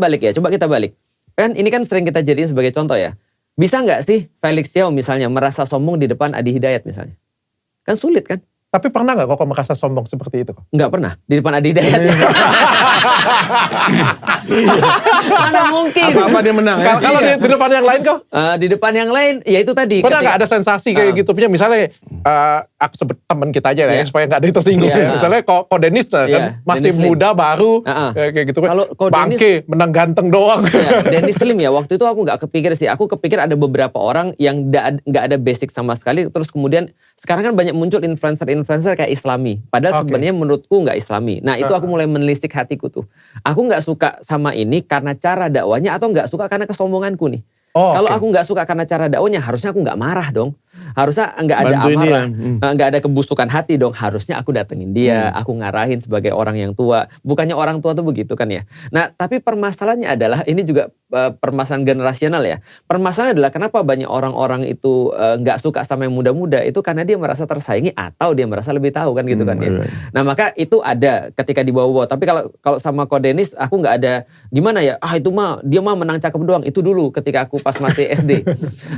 balik. Kan ini kan sering kita jadiin sebagai contoh ya. Bisa nggak sih Felix Yao misalnya merasa sombong di depan Adi Hidayat misalnya? Kan sulit kan? Tapi pernah nggak kok merasa sombong seperti itu? Nggak pernah. Di depan Adi Hidayat. Mana mungkin. Apa-apa dia menang. Kalau di depan yang lain kok? Di depan yang lain, ya itu tadi. Pernah nggak ada sensasi kayak gitu? Punya misalnya, aku sebut teman kita aja ya, supaya nggak ada yang tersinggung. Misalnya kok Dennis kan masih Dennis muda, baru, kayak gitu. Kalau bangke, menang ganteng doang. Dennis Slim ya, waktu itu aku nggak kepikir sih. Aku kepikir ada beberapa orang yang nggak ada basic sama sekali. Terus kemudian, sekarang kan banyak muncul influencer kayak Islami. Padahal sebenarnya menurutku nggak Islami. Nah itu aku mulai menelisik hatiku tuh. Aku nggak suka sama ini karena cara dakwanya atau nggak suka karena kesombonganku nih. Kalau aku nggak suka karena cara dakwanya, harusnya aku nggak marah dong. Harusnya nggak ada amarah, nggak ada kebusukan hati dong. Harusnya aku datengin dia, aku ngarahin sebagai orang yang tua. Bukannya orang tua tuh begitu kan ya. Nah tapi permasalahannya adalah, ini juga permasalahan generasional ya. Permasalahannya adalah kenapa banyak orang-orang itu nggak suka sama yang muda-muda, itu karena dia merasa tersaingi atau dia merasa lebih tahu kan gitu kan ya. Nah maka itu ada ketika di bawah-bawah. Tapi kalau sama Ko Dennis aku nggak ada gimana ya. Itu mah dia mah menang cakep doang. Itu dulu ketika aku pas masih SD.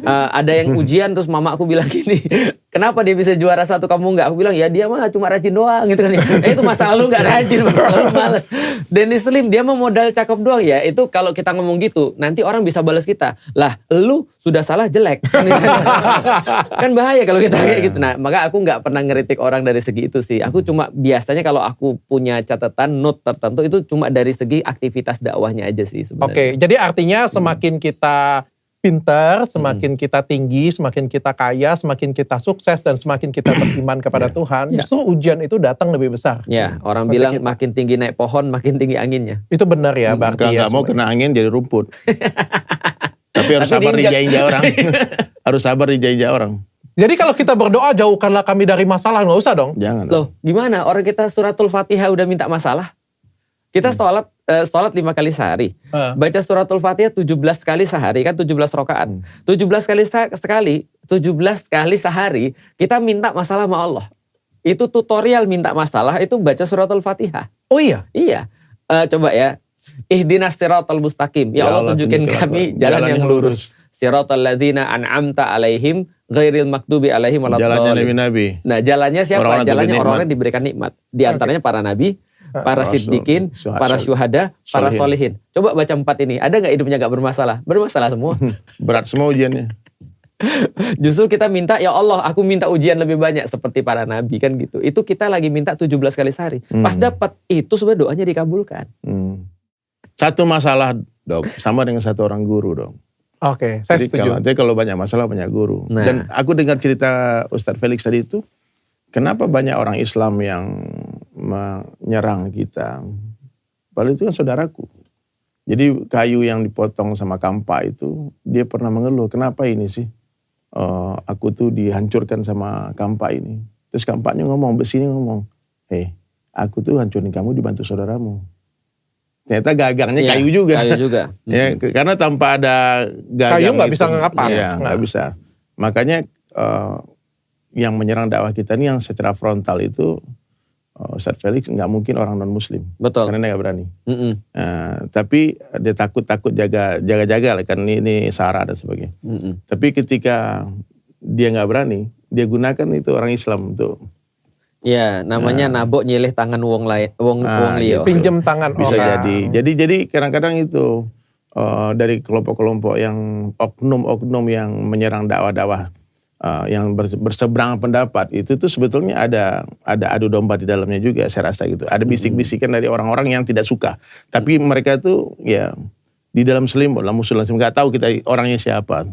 Ada yang ujian terus mama aku bilang gini, kenapa dia bisa juara 1 kamu enggak? Aku bilang ya dia mah cuma rajin doang gitu kan. Itu masa lalu enggak rajin, masa lalu males. Dennis Slim dia mah modal cakep doang ya. Itu kalau kita ngomong gitu, nanti orang bisa balas kita. Lah, lu sudah salah jelek. Kan bahaya kalau kita kayak gitu. Nah, maka aku enggak pernah ngeritik orang dari segi itu sih. Aku cuma biasanya kalau aku punya catatan note tertentu itu cuma dari segi aktivitas dakwahnya aja sih sebenarnya. Oke, jadi artinya semakin kita pintar, semakin kita tinggi, semakin kita kaya, semakin kita sukses, dan semakin kita beriman kepada Tuhan, justru ujian itu datang lebih besar. Ya, orang bilang makin tinggi naik pohon, makin tinggi anginnya. Itu benar ya, berarti ya. Gak mau kena angin jadi rumput. Tapi harus sabar dijaya orang. Harus sabar dijaya orang. Jadi kalau kita berdoa, jauhkanlah kami dari masalah, nggak usah dong? Jangan. Loh, gimana? Orang kita suratul Fatihah udah minta masalah. Kita sholat 5 kali sehari. Baca suratul Fatihah 17 kali sehari, kan 17 rakaat. 17 kali sehari, kita minta masalah sama Allah. Itu tutorial minta masalah, itu baca suratul Fatihah. Oh iya? Iya. Coba ya. Ihdinas siratal mustaqim. Ya Allah tunjukin kami jalan yang lurus. Siratal ladzina an'amta alaihim ghairil makdubi alaihim jalannya nabi. Nah, jalannya siapa? Jalannya orang-orang yang diberikan nikmat. Di antaranya para nabi, para siddiqin, para syuhada, para solihin. Coba baca 4 ini. Ada gak hidupnya gak bermasalah? Bermasalah semua. Berat semua ujiannya. Justru kita minta, ya Allah aku minta ujian lebih banyak. Seperti para nabi kan gitu. Itu kita lagi minta 17 kali sehari. Pas dapat, itu sebenarnya doanya dikabulkan. Satu masalah dok, sama dengan satu orang guru dong. Oke, saya setuju. Jadi kalau banyak masalah banyak guru. Nah. Dan aku dengar cerita Ustadz Felix tadi itu, kenapa banyak orang Islam yang menyerang kita? Padahal itu kan saudaraku. Jadi kayu yang dipotong sama kampa itu, dia pernah mengeluh, kenapa ini sih? Aku tuh dihancurkan sama kampa ini. Terus kampanya ngomong, besi ini ngomong, aku tuh hancurin kamu dibantu saudaramu. Ternyata gagangnya kayu juga. Kayu juga. Ya, karena tanpa ada gagang kayu nggak bisa ngapa. Ya, nggak bisa. Makanya yang menyerang dakwah kita ini yang secara frontal itu Ustadz Felix nggak mungkin orang non Muslim. Betul. Karena dia nggak berani. Tapi dia takut jaga lah kan ini sara dan sebagainya. Tapi ketika dia nggak berani, dia gunakan itu orang Islam untuk. Ya, namanya nabok nyilih tangan wong liya. Pinjem tangan bisa orang. Jadi kadang-kadang itu dari kelompok-kelompok yang oknum-oknum yang menyerang dakwah-dakwah yang berseberangan pendapat itu tuh sebetulnya ada adu domba di dalamnya juga, saya rasa gitu. Ada bisik-bisikan dari orang-orang yang tidak suka. Tapi mereka tuh ya di dalam selimut lah musuh langsung nggak tahu kita orangnya siapa.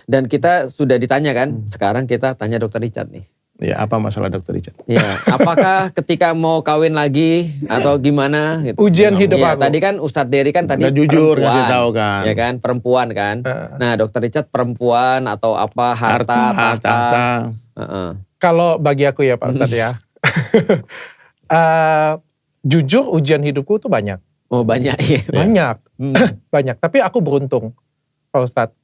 Dan kita sudah ditanya kan, sekarang kita tanya Dr. Richard nih. Ya, apa masalah Dr. Richard? Ya, apakah ketika mau kawin lagi atau gimana gitu. Ujian hidup ya, aku. Tadi kan Ustadz Dery kan tadi jujur ngasih tahu kan. Ya kan, perempuan kan. Nah, Dr. Richard perempuan atau apa harta. Kalau bagi aku ya Pak Ustadz ya. Jujur ujian hidupku tuh banyak. Oh, banyak ya. Banyak. Banyak, tapi aku beruntung Pak Ustadz.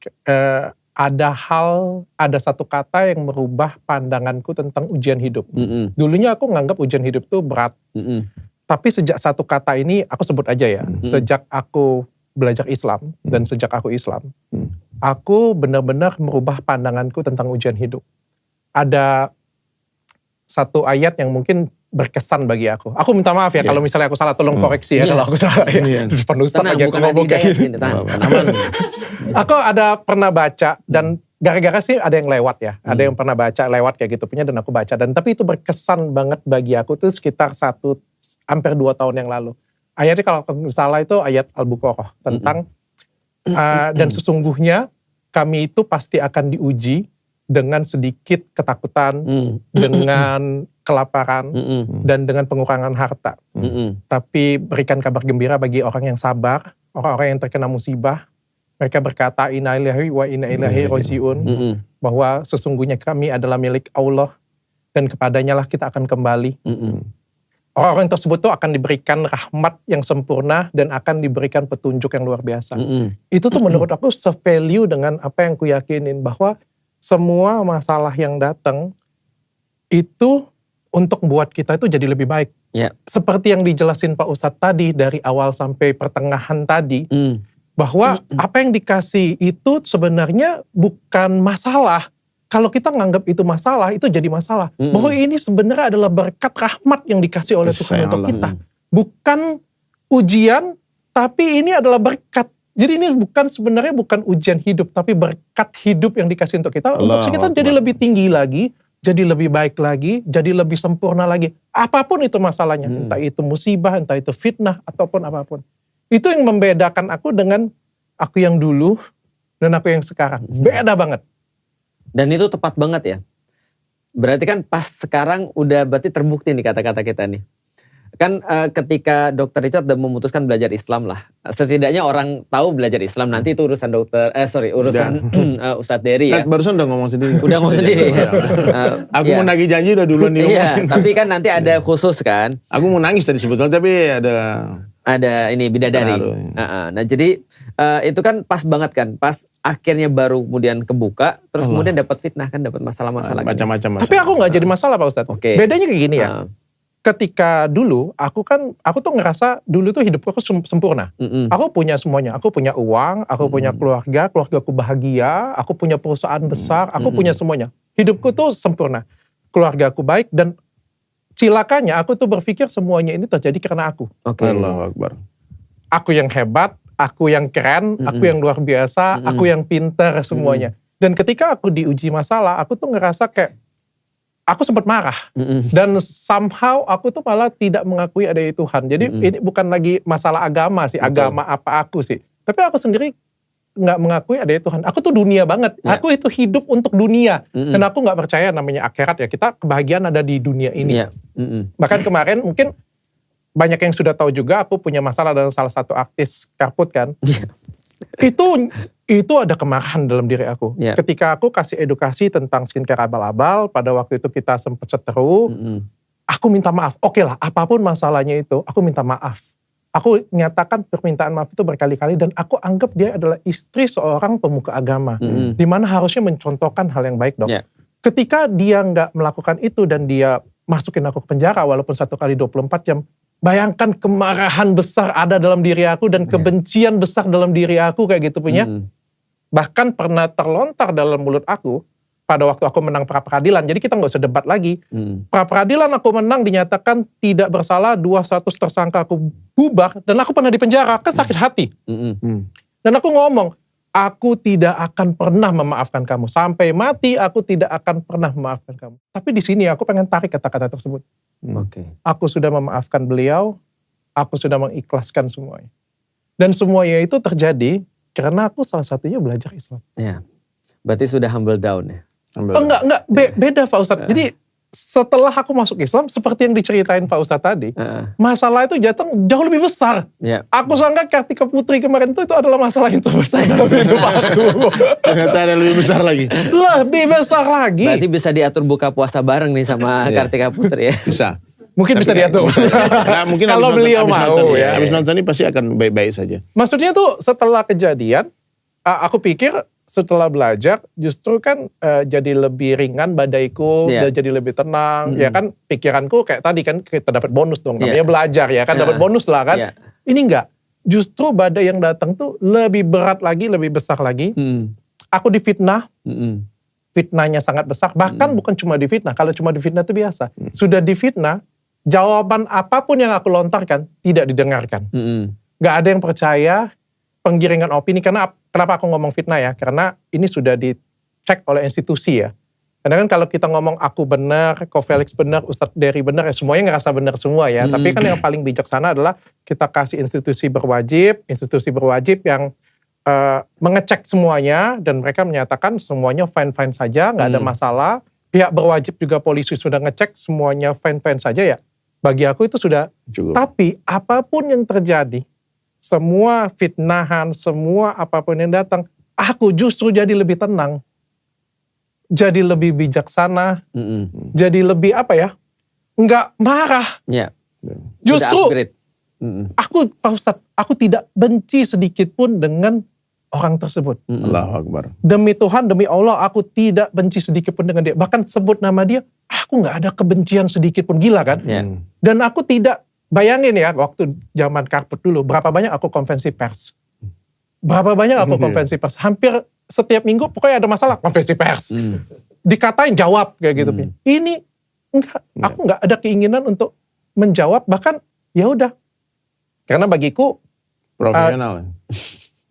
Ada satu kata yang merubah pandanganku tentang ujian hidup. Dulunya aku nganggap ujian hidup itu berat. Tapi sejak satu kata ini, aku sebut aja ya. Sejak aku belajar Islam dan sejak aku Islam, aku benar-benar merubah pandanganku tentang ujian hidup. Ada satu ayat yang mungkin berkesan bagi aku. Aku minta maaf ya kalau misalnya aku salah, tolong koreksi ya kalau aku salah. Depan Ustadz lagi aku ngomong kayak gini. Aku ada pernah baca dan gara-gara sih ada yang lewat ya. Ada yang pernah baca lewat kayak gitu punya dan aku baca. Dan tapi itu berkesan banget bagi aku tuh sekitar hampir 2 tahun yang lalu. Ayatnya kalau salah itu ayat Al-Baqarah tentang dan sesungguhnya kami itu pasti akan diuji dengan sedikit ketakutan, dengan kelaparan, dan dengan pengurangan harta. Tapi berikan kabar gembira bagi orang yang sabar, orang-orang yang terkena musibah. Mereka berkata, inna lillahi wa inna ilaihi raji'un. Bahwa sesungguhnya kami adalah milik Allah, dan kepadanya lah kita akan kembali. Orang-orang tersebut tuh akan diberikan rahmat yang sempurna, dan akan diberikan petunjuk yang luar biasa. Itu tuh menurut aku se-value dengan apa yang ku yakinin, bahwa semua masalah yang datang itu untuk buat kita itu jadi lebih baik. Seperti yang dijelasin Pak Ustadz tadi dari awal sampai pertengahan tadi, bahwa apa yang dikasih itu sebenarnya bukan masalah. Kalau kita nganggap itu masalah, itu jadi masalah. Bahwa ini sebenarnya adalah berkat rahmat yang dikasih oleh Tuhan untuk kita. Bukan ujian, tapi ini adalah berkat. Jadi ini sebenarnya bukan ujian hidup, tapi berkat hidup yang dikasih untuk kita. Untuk kita jadi lebih tinggi lagi, jadi lebih baik lagi, jadi lebih sempurna lagi. Apapun itu masalahnya, entah itu musibah, entah itu fitnah, ataupun apapun. Itu yang membedakan aku dengan aku yang dulu dan aku yang sekarang. Beda banget. Dan itu tepat banget ya. Berarti kan pas sekarang udah berarti terbukti nih kata-kata kita nih. Kan ketika Dr. Richard udah memutuskan belajar Islam lah. Setidaknya orang tahu belajar Islam, nanti itu urusan Ustadz Dery ya. Barusan udah ngomong sendiri. Udah ngomong sendiri ya. Aku mau nagih janji udah duluan nih. Iya, tapi kan nanti ada khusus kan. Aku mau nangis tadi sebetulnya, tapi ada ini bidadari. Nah jadi itu kan pas banget kan. Pas akhirnya baru kemudian kebuka. Terus kemudian dapat fitnah kan, dapat masalah-masalah. Macam-macam. Tapi aku gak jadi masalah Pak Ustadz. Bedanya kayak gini ya. Ketika dulu, aku tuh ngerasa dulu tuh hidupku sempurna. Aku punya semuanya. Aku punya uang, aku punya keluargaku bahagia, aku punya perusahaan besar, aku punya semuanya. Hidupku tuh sempurna. Keluargaku baik dan cilakanya aku tuh berpikir semuanya ini terjadi karena aku. Allahu Akbar. Aku yang hebat, aku yang keren, aku yang luar biasa, aku yang pintar semuanya. Dan ketika aku diuji masalah, aku tuh ngerasa kayak aku sempat marah. Dan somehow aku tuh malah tidak mengakui adanya Tuhan. Jadi ini bukan lagi masalah agama sih, agama apa aku sih. Tapi aku sendiri gak mengakui adanya Tuhan. Aku tuh dunia banget. Aku itu hidup untuk dunia. Dan aku gak percaya namanya akhirat ya. Kita kebahagiaan ada di dunia ini. Bahkan kemarin mungkin banyak yang sudah tahu juga aku punya masalah dengan salah satu artis Karput kan. Itu ada kemarahan dalam diri aku. Ketika aku kasih edukasi tentang skincare abal-abal, pada waktu itu kita sempat seteru, aku minta maaf. Oke lah, apapun masalahnya itu, aku minta maaf. Aku nyatakan permintaan maaf itu berkali-kali dan aku anggap dia adalah istri seorang pemuka agama. Dimana harusnya mencontohkan hal yang baik dong. Ketika dia nggak melakukan itu dan dia masukin aku ke penjara walaupun 1 kali 24 jam. Bayangkan kemarahan besar ada dalam diri aku dan kebencian besar dalam diri aku kayak gitu punya. Bahkan pernah terlontar dalam mulut aku pada waktu aku menang pra-peradilan. Jadi kita gak usah debat lagi. Pra-peradilan aku menang, dinyatakan tidak bersalah, 2 status tersangka aku bubar, dan aku pernah di penjara, kan sakit hati. Dan aku ngomong, aku tidak akan pernah memaafkan kamu. Sampai mati aku tidak akan pernah memaafkan kamu. Tapi di sini aku pengen tarik kata-kata tersebut. Aku sudah memaafkan beliau, aku sudah mengikhlaskan semuanya. Dan semuanya itu terjadi karena aku salah satunya belajar Islam. Ya, berarti sudah humble down ya? Enggak, beda Pak Ustadz. Jadi setelah aku masuk Islam, seperti yang diceritain Pak Ustadz tadi, masalah itu datang jauh lebih besar. Aku sangka Kartika Putri kemarin itu adalah masalah yang terbesar dalam hidup aku. Ternyata ada lebih besar lagi. Lebih besar lagi. Berarti bisa diatur buka puasa bareng nih sama Kartika Putri ya? Bisa. Mungkin bisa diatur. Nah, mungkin kalau beliau mau ya. Habis nonton ini pasti akan baik-baik saja. Maksudnya tuh setelah kejadian, aku pikir setelah belajar justru kan jadi lebih ringan badaiku, jadi lebih tenang. Ya kan pikiranku kayak tadi kan kita dapat bonus dong. Namanya belajar ya kan, dapat bonus lah kan. Ini enggak. Justru badai yang datang tuh lebih berat lagi, lebih besar lagi. Aku difitnah. Fitnahnya sangat besar. Bahkan bukan cuma difitnah. Kalau cuma difitnah itu biasa. Sudah difitnah, jawaban apapun yang aku lontarkan tidak didengarkan. Gak ada yang percaya penggiringan opini. Karena kenapa aku ngomong fitnah ya? Karena ini sudah dicek oleh institusi ya. Karena kan kalau kita ngomong aku benar, Ko Felix benar, Ustadz Dery benar, ya semuanya ngerasa benar semua ya. Tapi kan yang paling bijaksana adalah kita kasih institusi berwajib yang mengecek semuanya. Dan mereka menyatakan semuanya fine-fine saja, gak ada masalah. Pihak berwajib juga polisi sudah ngecek semuanya fine-fine saja ya. Bagi aku itu sudah cukup. Tapi apapun yang terjadi, semua fitnahan, semua apapun yang datang, aku justru jadi lebih tenang. Jadi lebih bijaksana, jadi lebih apa ya, nggak marah. Justru aku Pak Ustadz, aku tidak benci sedikit pun dengan orang tersebut. Allahu Akbar. Demi Tuhan, demi Allah, aku tidak benci sedikit pun dengan dia. Bahkan sebut nama dia, aku nggak ada kebencian sedikit pun, gila kan? Dan aku tidak, bayangin ya, waktu zaman Karpet dulu, berapa banyak aku konvensi pers. Berapa banyak aku konvensi pers. Hampir setiap minggu pokoknya ada masalah, konvensi pers. Dikatain jawab kayak gitu. Ini enggak, aku nggak ada keinginan untuk menjawab, bahkan ya udah. Karena bagiku profesional.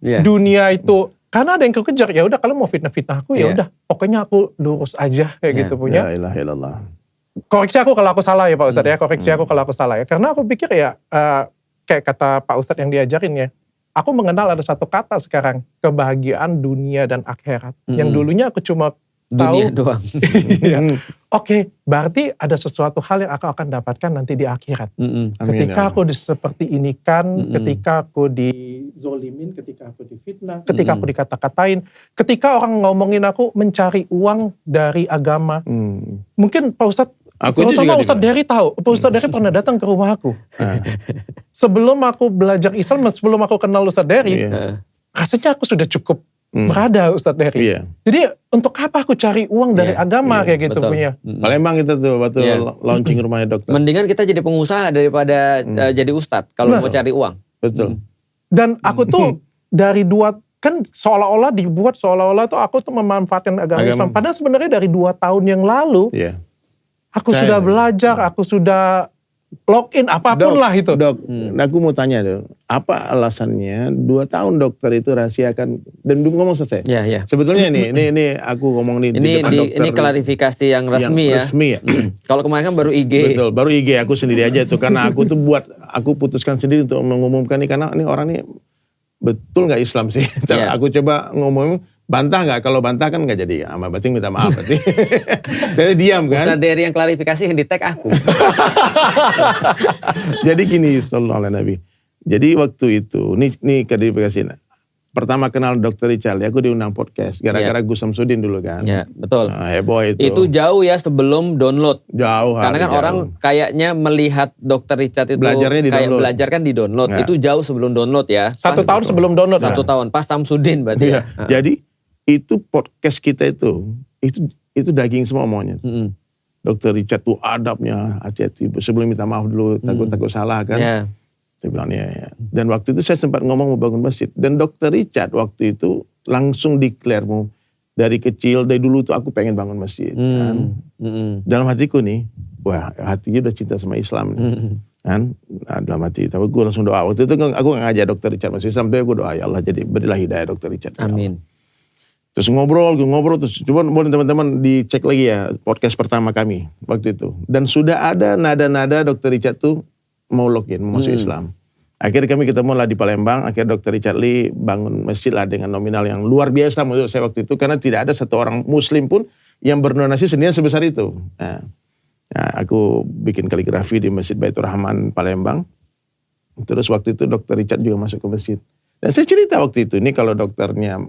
Dunia itu karena ada yang kekejar, ya udah kalau mau fitnah aku ya udah, pokoknya aku lurus aja kayak gitu punya. La ilaha illallah. Koreksi aku kalau aku salah ya Pak Ustadz ya, koreksi aku kalau aku salah ya. Karena aku pikir ya kayak kata Pak Ustadz yang diajarin ya, aku mengenal ada satu kata sekarang, kebahagiaan dunia dan akhirat. Yang dulunya aku cuma dunia tahu doang. Oke, berarti ada sesuatu hal yang aku akan dapatkan nanti di akhirat. Ketika aku seperti ini kan, ketika aku dizolimin, ketika aku difitnah, ketika aku dikata-katain, ketika orang ngomongin aku mencari uang dari agama. Mungkin Pak Ustadz, terutama Ustadz Dery tahu, Pak Ustadz Dery pernah datang ke rumah aku. Sebelum aku belajar Islam, sebelum aku kenal Ustadz Dery, rasanya aku sudah cukup berada Ustadz Dery. Jadi untuk apa aku cari uang dari agama kayak gitu punya. Palembang itu tuh waktu launching rumahnya dokter. Mendingan kita jadi pengusaha daripada jadi ustadz kalau mau cari uang. Betul. Dan aku tuh dari kan seolah-olah dibuat seolah-olah tuh aku tuh memanfaatkan agama Islam. Padahal sebenarnya dari 2 tahun yang lalu aku sudah belajar, aku sudah login apapun lah itu. Dok, aku mau tanya dong, apa alasannya 2 tahun dokter itu rahasiakan dan ngomong selesai? Sebetulnya ini aku ngomong nih di depan dokter. Ini klarifikasi yang resmi ya. Kalau kemarin kan baru IG. Betul, baru IG aku sendiri aja tuh karena aku tuh aku putuskan sendiri untuk mengumumkan nih karena ini orang nih betul nggak Islam sih. Aku coba ngomong. Bantah nggak? Kalau bantah kan nggak jadi. Sama berarti minta maaf berarti. Jadi diam kan? Ustadz Dery yang klarifikasi yang di tag aku. Jadi gini, sallallahu alaihi Nabi. Jadi waktu itu, nih klarifikasi. Pertama kenal Dr. Richard, aku diundang podcast. Gara-gara Gus Samsudin dulu kan. Betul. Nah, heboh itu. Itu jauh ya sebelum download. Jauh. Karena kan orang kayaknya melihat Dr. Richard itu kayak belajar kan di download. Itu jauh sebelum download ya. 1 tahun sebelum download. 1 tahun, pas Samsudin berarti ya. Jadi, itu podcast kita itu daging semua omongannya. Dokter Richard tuh adabnya, hati-hati. Sebelum minta maaf dulu, takut salah kan. Yeah. Saya bilang, ya. Dan waktu itu saya sempat ngomong mau bangun masjid. Dan Dokter Richard waktu itu langsung declare, dari kecil, dari dulu tuh aku pengen bangun masjid. Kan. Dalam hatiku nih, wah hatinya udah cinta sama Islam. Kan. Nah, dalam hati, tapi gue langsung doa. Waktu itu aku gak ngajak Dokter Richard masuk Islam, tapi aku doa, ya Allah jadi berilah hidayah Dokter Richard. Amin. Terus ngobrol terus. Coba boleh teman-teman dicek lagi ya podcast pertama kami waktu itu. Dan sudah ada nada-nada Dokter Richard tuh mau login, mau masuk Islam. Akhirnya kami ketemu lah di Palembang. Akhirnya Dokter Richard Lee bangun masjid lah dengan nominal yang luar biasa menurut saya waktu itu. Karena tidak ada satu orang muslim pun yang berdonasi senilai sebesar itu. Nah, aku bikin kaligrafi di Masjid Baitur Rahman Palembang. Terus waktu itu Dokter Richard juga masuk ke masjid. Dan saya cerita waktu itu, ini kalau dokternya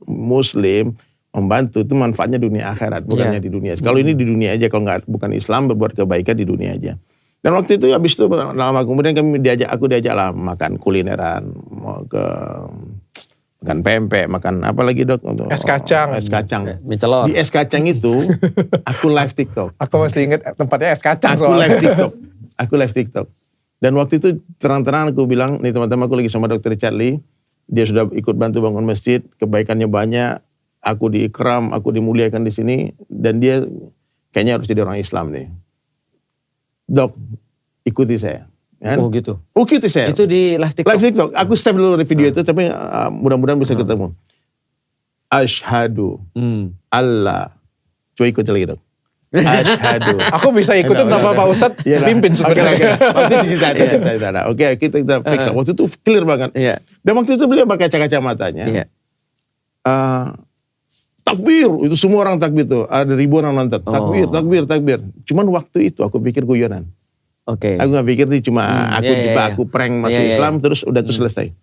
muslim membantu itu manfaatnya dunia akhirat, bukannya di dunia. Kalau ini di dunia aja, kalau bukan Islam berbuat kebaikan di dunia aja. Dan waktu itu habis itu lama kemudian aku diajak lah makan kulineran, mau ke makan pempek, makan apa lagi dok? Es kacang. Es kacang. Mencelor. Di es kacang itu aku live TikTok. Aku masih ingat tempatnya es kacang. Aku live TikTok. Dan waktu itu terang-terangan aku bilang, nih teman-teman aku lagi sama Dokter Richard Lee, dia sudah ikut bantu bangun masjid, kebaikannya banyak, aku diikram, aku dimuliakan di sini, dan dia kayaknya harus jadi orang Islam nih. Dok, ikuti saya. Kan? Oh gitu? Ikuti saya. Itu di live TikTok? Live TikTok, aku save dulu video itu, tapi mudah-mudahan bisa ketemu. Asyhadu Allah. Coba ikut lagi dok. Asyhadu. Aku bisa ikutin tanpa Pak Ustadz pimpin sebenarnya. Waktu itu cerita. Oke, kita fix. Waktu itu clear banget. Dan waktu itu beliau pakai kacamatanya. Takbir, itu semua orang takbir tuh. Ada ribuan orang nonton. Takbir. Cuman waktu itu aku pikir guyonan. Oke. Aku gak pikir nih cuma aku prank masuk Islam terus udah tuh selesai.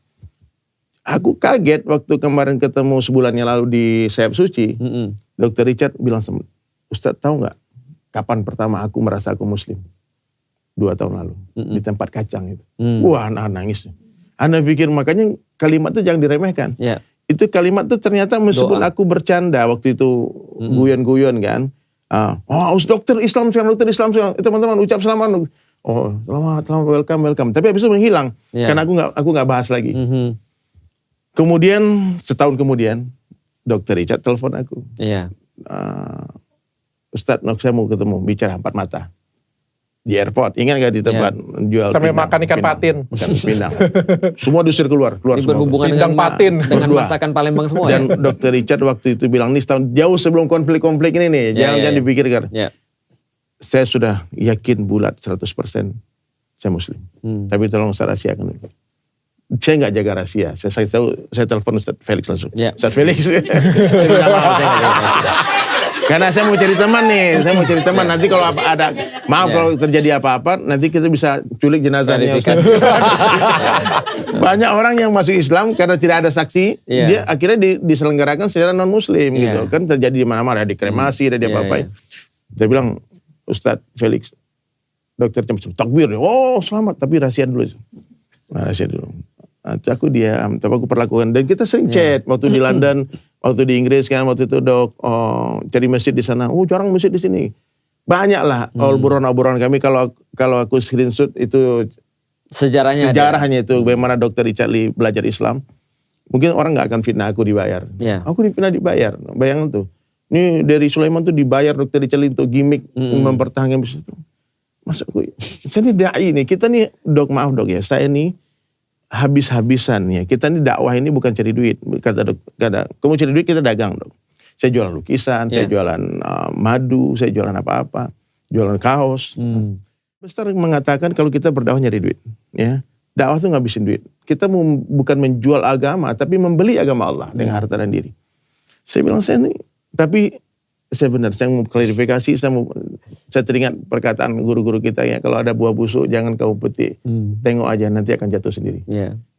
Aku kaget waktu kemarin ketemu sebulan yang lalu di Sayap Suci. Dokter Richard bilang sama Ustadz tahu nggak kapan pertama aku merasa aku muslim? 2 tahun lalu di tempat kacang itu. Wah, anak nangis. Anda pikir makanya kalimat itu jangan diremehkan. Itu kalimat itu ternyata meskipun aku bercanda waktu itu guyon-guyon kan. Dokter Islam sekarang. Teman-teman ucap selamat. Oh, selamat, welcome. Tapi habis itu menghilang karena aku nggak bahas lagi. Kemudian setahun kemudian Dokter Richard telepon aku. Ustadz, saya mau ketemu, bicara 4 mata. Di airport, ingat gak di tempat jual sampai pindang, makan ikan patin. Makan pindang. Semua diusir keluar semua. Berhubungan dengan patin. Dengan masakan Palembang semua. Dan Dokter Richard waktu itu bilang, nih setahun jauh sebelum konflik-konflik ini nih, jangan dipikirkan. Saya sudah yakin bulat 100% saya muslim. Tapi tolong saya rahasiakan dulu. Saya gak jaga rahasia. Saya telepon Ustadz Felix langsung. Ustadz Felix, saya minta maaf, saya gak jaga rahasia. Karena saya mau cari teman nih, nanti kalau ada kalau terjadi apa-apa, nanti kita bisa culik jenazahnya. Banyak orang yang masuk Islam karena tidak ada saksi, dia akhirnya diselenggarakan secara non Muslim gitu, kan terjadi di mana-mana, dikremasi, ada apa-apa. Saya bilang, Ustadz Felix, dokter takbir, oh selamat, tapi rahasia dulu. Aku diam, tapi aku perlakukan. Dan kita sering chat waktu di London, waktu di Inggris kan, waktu itu dok cari masjid di sana. Jarang masjid di sini. Banyak lah obrolan kami kalau aku screenshot itu sejarahnya itu bagaimana Dokter Richard Lee belajar Islam. Mungkin orang nggak akan fitnah aku dibayar. Aku dibayar. Bayangin tuh. Ini dari Sulaiman tuh dibayar Dokter Richard Lee untuk gimmick mempertahankan bisnis itu. Masuk saya ini dai nih. Kita nih maaf dok ya. Saya nih habis-habisan ya. Kita nih dakwah ini bukan cari duit. Kata kamu cari duit kita dagang dok. Saya jualan lukisan, saya jualan madu, saya jualan apa-apa, jualan kaos. Besar mengatakan kalau kita berdakwah nyari duit, ya dakwah tuh ngabisin duit. Kita bukan menjual agama, tapi membeli agama Allah dengan harta dan diri. Saya bilang tapi saya benar, saya mau klarifikasi, saya teringat perkataan guru-guru kita ya, kalau ada buah busuk jangan kamu petik, tengok aja nanti akan jatuh sendiri.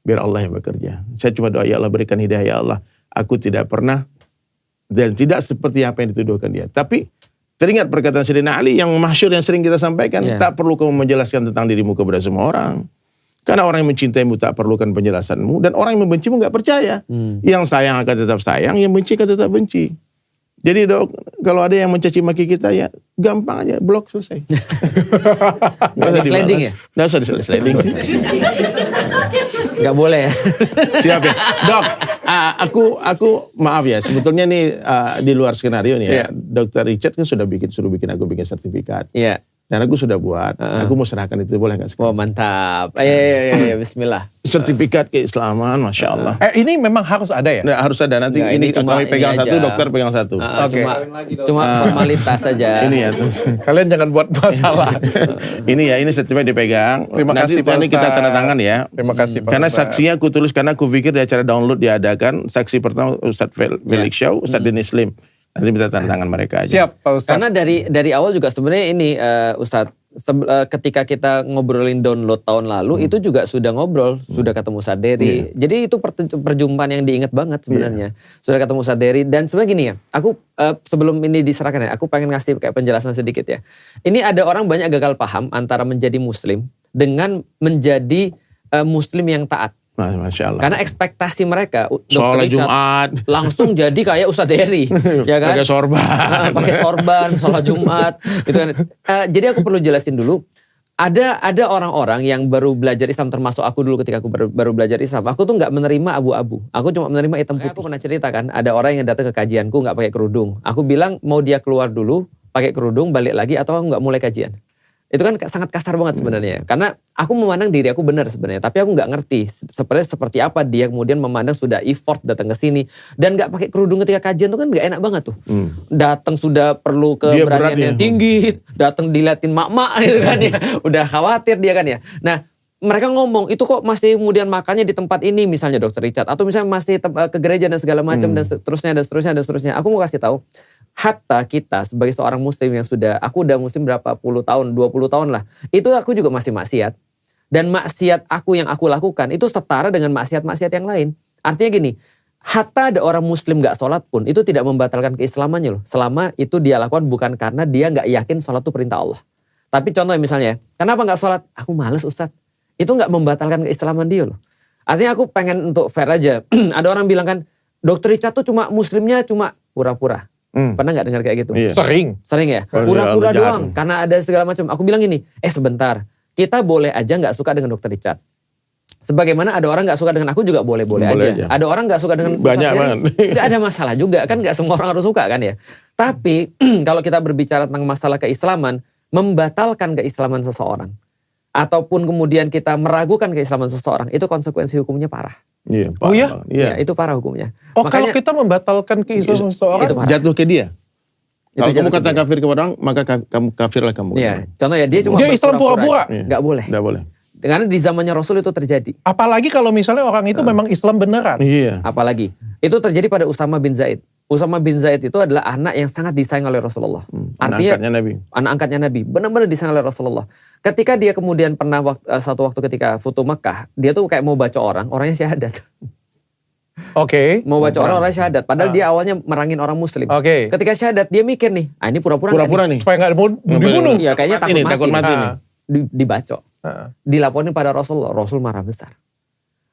Biar Allah yang bekerja. Saya cuma doa ya Allah berikan hidayah ya Allah. Aku tidak pernah dan tidak seperti apa yang dituduhkan dia. Tapi teringat perkataan Sayyidina Ali yang masyhur yang sering kita sampaikan, tak perlu kamu menjelaskan tentang dirimu kepada semua orang. Karena orang yang mencintaimu tak perlukan penjelasanmu, dan orang yang membencimu gak percaya. Yang sayang akan tetap sayang, yang benci akan tetap benci. Jadi dok, kalau ada yang mencaci maki kita ya gampang aja, blok selesai. Gak usah sliding ya? Gak usah sliding. Gak boleh ya? Siap ya. Dok, aku maaf ya, sebetulnya nih di luar skenario nih ya. Dr. Richard kan suruh bikin aku bikin sertifikat. Iya. Dan aku sudah buat, aku mau serahkan itu, boleh gak sekarang? Oh mantap, ayo, bismillah. Sertifikat keislaman, Masya Allah. Ini memang harus ada ya? Nah, harus ada, nanti ini kami pegang satu, dokter pegang satu. Oke. Cuma formalitas saja. Ini ya. Kalian jangan buat masalah. ini sertifikat dipegang. Terima kasih Pak Ustaz. Kita tanda tangan ya. Terima kasih Pak Karena Ustaz. saksinya aku tulis, karena aku pikir di acara download diadakan, saksi pertama Ustaz Felix Shaw, Ustaz Denis Lim. Nanti minta tanda tangan mereka aja. Siap Pak Ustaz. Karena dari awal juga sebenarnya ini Ustadz, ketika kita ngobrolin download tahun lalu itu juga sudah ngobrol, sudah ketemu Saderi. Jadi itu perjumpaan yang diingat banget sebenarnya. Sudah ketemu Saderi dan sebenarnya gini ya, aku sebelum ini diserahkan ya, aku pengen ngasih kayak penjelasan sedikit ya. Ini ada orang banyak gagal paham antara menjadi muslim dengan menjadi muslim yang taat. Masya Allah. Karena ekspektasi mereka Sholat Jumat langsung jadi kayak Ustadz Heri, ya kan? Pakai sorban. Pakai sorban, sholat Jumat, gitu kan. Jadi aku perlu jelasin dulu. Ada orang-orang yang baru belajar Islam, termasuk aku dulu ketika aku baru belajar Islam. Aku tuh nggak menerima abu-abu. Aku cuma menerima hitam putih. Aku pernah cerita kan, ada orang yang datang ke kajianku nggak pakai kerudung. Aku bilang mau dia keluar dulu, pakai kerudung, balik lagi atau nggak mulai kajian. Itu kan sangat kasar banget sebenarnya. Karena aku memandang diri aku benar sebenarnya. Tapi aku gak ngerti seperti apa dia kemudian memandang sudah effort datang ke sini. Dan gak pakai kerudung ketika kajian itu kan gak enak banget tuh. Datang sudah perlu keberanian yang tinggi. Datang diliatin mak-mak gitu kan ya. Udah khawatir dia kan ya. Nah mereka ngomong itu kok masih kemudian makannya di tempat ini misalnya Dr. Richard. Atau misalnya masih ke gereja dan segala macam dan seterusnya. Aku mau kasih tahu. Hatta kita sebagai seorang muslim yang aku udah muslim berapa puluh tahun, 20 tahun lah. Itu aku juga masih maksiat. Dan maksiat aku yang aku lakukan itu setara dengan maksiat-maksiat yang lain. Artinya gini, hatta ada orang muslim gak sholat pun itu tidak membatalkan keislamannya loh. Selama itu dia lakukan bukan karena dia gak yakin sholat itu perintah Allah. Tapi contohnya misalnya, kenapa gak sholat? Aku males Ustadz. Itu gak membatalkan keislaman dia loh. Artinya aku pengen untuk fair aja. Ada orang bilang kan, Dr. Richard tuh muslimnya cuma pura-pura. Pernah gak dengar kayak gitu? Iya. Sering ya? Pura-pura doang. Karena ada segala macam. Aku bilang gini, sebentar. Kita boleh aja gak suka dengan Dr. Richard. Sebagaimana ada orang gak suka dengan aku juga boleh-boleh aja. Ada orang gak suka dengan banyak banget. Tidak ada masalah juga. Kan gak semua orang harus suka kan ya. Tapi kalau kita berbicara tentang masalah keislaman, membatalkan keislaman seseorang. Ataupun kemudian kita meragukan keislaman seseorang. Itu konsekuensi hukumnya parah. Iya, oh ya? Iya, itu parah hukumnya. Makanya, kalau kita membatalkan keislaman seseorang, jatuh ke dia. Kalau kamu kata kafir kepada orang, maka kamu kafirlah kamu. Iya, contoh ya dia cuma Islam pura-pura. Nggak boleh. Nggak boleh. Karena di zamannya Rasul itu terjadi. Apalagi kalau misalnya orang itu memang Islam beneran. Iya. Apalagi. Itu terjadi pada Usama bin Zaid. Usama bin Zaid itu adalah anak yang sangat disayang oleh Rasulullah. Artinya anak angkatnya Nabi. Benar-benar disayang oleh Rasulullah. Ketika dia kemudian pernah satu waktu ketika Futuh Makkah, dia tuh kayak mau baca orangnya syahadat. Oke. Mau baca orangnya syahadat. Padahal dia awalnya merangin orang muslim. Oke. Ketika syahadat dia mikir nih, ini pura-pura nih. Supaya gak dibunuh. Ya kayaknya takut mati nih. Dibacok. Dilaporin pada Rasulullah. Rasul marah besar.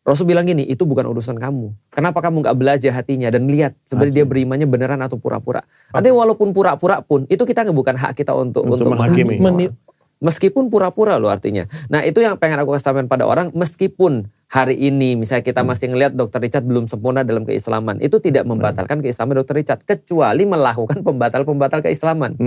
Rasul bilang gini, itu bukan urusan kamu. Kenapa kamu gak belajar hatinya dan lihat sebenarnya dia berimannya beneran atau pura-pura. Nanti walaupun pura-pura pun, itu kita bukan hak kita untuk menghakimi. Meskipun pura-pura loh artinya. Nah itu yang pengen aku sampaikan pada orang, meskipun hari ini misalnya kita masih ngelihat Dr. Richard belum sempurna dalam keislaman, itu tidak membatalkan keislaman Dr. Richard, kecuali melakukan pembatal keislaman.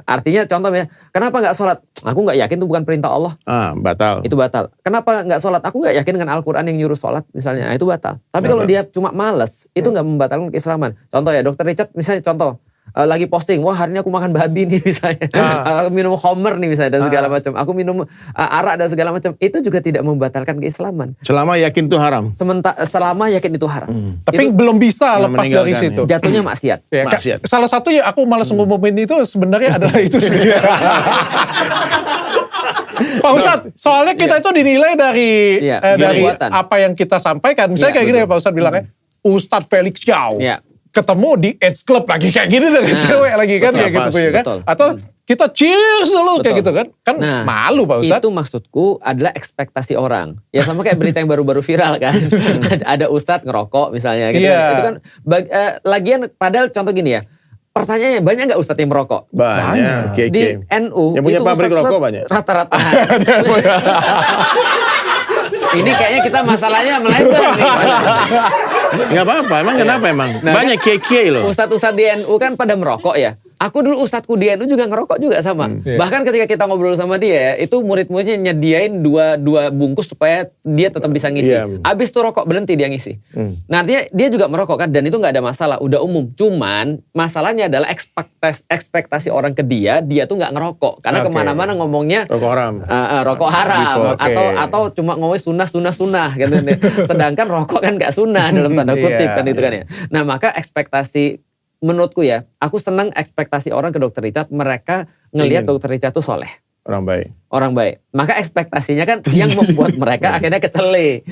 Artinya contohnya, kenapa gak sholat? Aku gak yakin itu bukan perintah Allah. Batal. Itu batal. Kenapa gak sholat? Aku gak yakin dengan Al-Quran yang nyuruh sholat misalnya, itu batal. Tapi kalau dia cuma males, itu gak membatalkan keislaman. Contoh ya, Dr. Richard misalnya contoh, lagi posting, wah hari ini aku makan babi nih misalnya, aku minum khamr nih misalnya dan segala macam, aku minum arak dan segala macam, itu juga tidak membatalkan keislaman. Selama yakin itu haram. Selama yakin itu haram. Tapi itu belum bisa lepas dari situ. Jatuhnya maksiat. Ya, maksiat. Salah satu ya aku malas ngumumin itu sebenarnya adalah itu sendiri. Pak Ustadz, soalnya kita itu dinilai dari apa yang kita sampaikan. Misalnya kayak gini ya Pak Ustadz bilangnya, Ustadz Felix Shaw. Ketemu di Edge Club lagi kayak gini dengan cewek lagi kan kayak gitu ya kan. Atau kita cheers dulu kayak gitu kan. Malu Pak Ustadz. Itu maksudku adalah ekspektasi orang. Ya sama kayak berita yang baru-baru viral kan. Ada Ustadz ngerokok misalnya gitu. Itu kan lagian padahal contoh gini ya. pertanyaannya banyak nggak Ustadz yang merokok? Banyak. Di NU yang punya itu pabrik rokok banyak. Rata-rata. Ini kayaknya kita masalahnya melebar nih. Gak apa-apa, emang kenapa emang? Nah, banyak kiai-kiai loh. Ustadz di NU kan pada merokok ya. Aku dulu ustadzku di NU juga ngerokok juga sama. Bahkan ketika kita ngobrol sama dia, itu murid-muridnya nyediain dua bungkus supaya dia tetap bisa ngisi. Abis itu rokok berhenti dia ngisi. Nah artinya dia juga merokok kan, dan itu nggak ada masalah, udah umum. Cuman masalahnya adalah ekspektasi orang ke dia tuh nggak ngerokok. Karena kemana-mana ngomongnya rokok haram. Rokok haram. Atau cuma ngomongin sunnah gitu. Sedangkan rokok kan nggak sunnah dalam tanda kutip kan itu kan ya. Nah maka ekspektasi, menurutku ya, aku senang ekspektasi orang ke Dr. Richard, mereka ngelihat Dr. Richard tuh soleh. Orang baik. Maka ekspektasinya kan yang membuat mereka akhirnya kecele.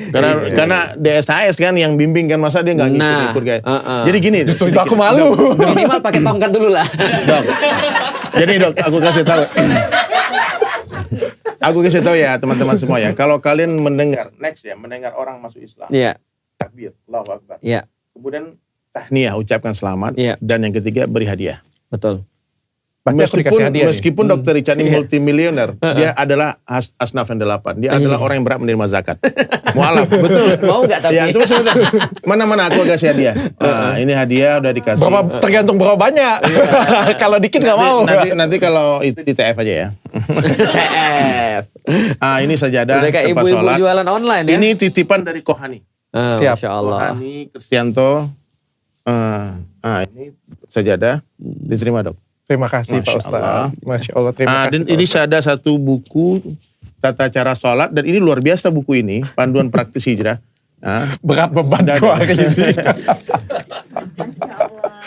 Karena DSHS kan yang bimbing kan, masa dia nggak ngikut guys. Jadi gini. Justru itu aku malu. Minimal pakai tongkat dulu lah. Dok. Jadi dok, aku kasih tahu. Aku kasih tahu ya teman-teman semua ya. Kalau kalian mendengar orang masuk Islam. Iya. Takbir, Allahu Akbar. Iya. Kemudian tahniyah, ucapkan selamat, dan yang ketiga beri hadiah. Betul. Meskipun Dr. Richard ini multimilioner, dia adalah asnaf yang 8. Dia adalah orang yang berat menerima zakat. Mualaf, betul. Mau nggak tapi? Ya, coba sebentar. Mana aku kasih hadiah. Ini hadiah udah dikasih. Tergantung berapa banyak. Kalau dikit nggak mau. Nanti kalau itu di TF aja ya. TF. Ini sajadah tempat sholat. Ibu-ibu jualan online ya. Ini titipan dari Kohani. Siap. Masya Allah. Kohani Kristianto. Ini sajadah, diterima dok. Terima kasih Pak Ustadz. Masya Allah, terima kasih. Dan ini ada satu buku tata cara sholat, dan ini luar biasa buku ini, panduan praktis hijrah. Berat beban hari ini.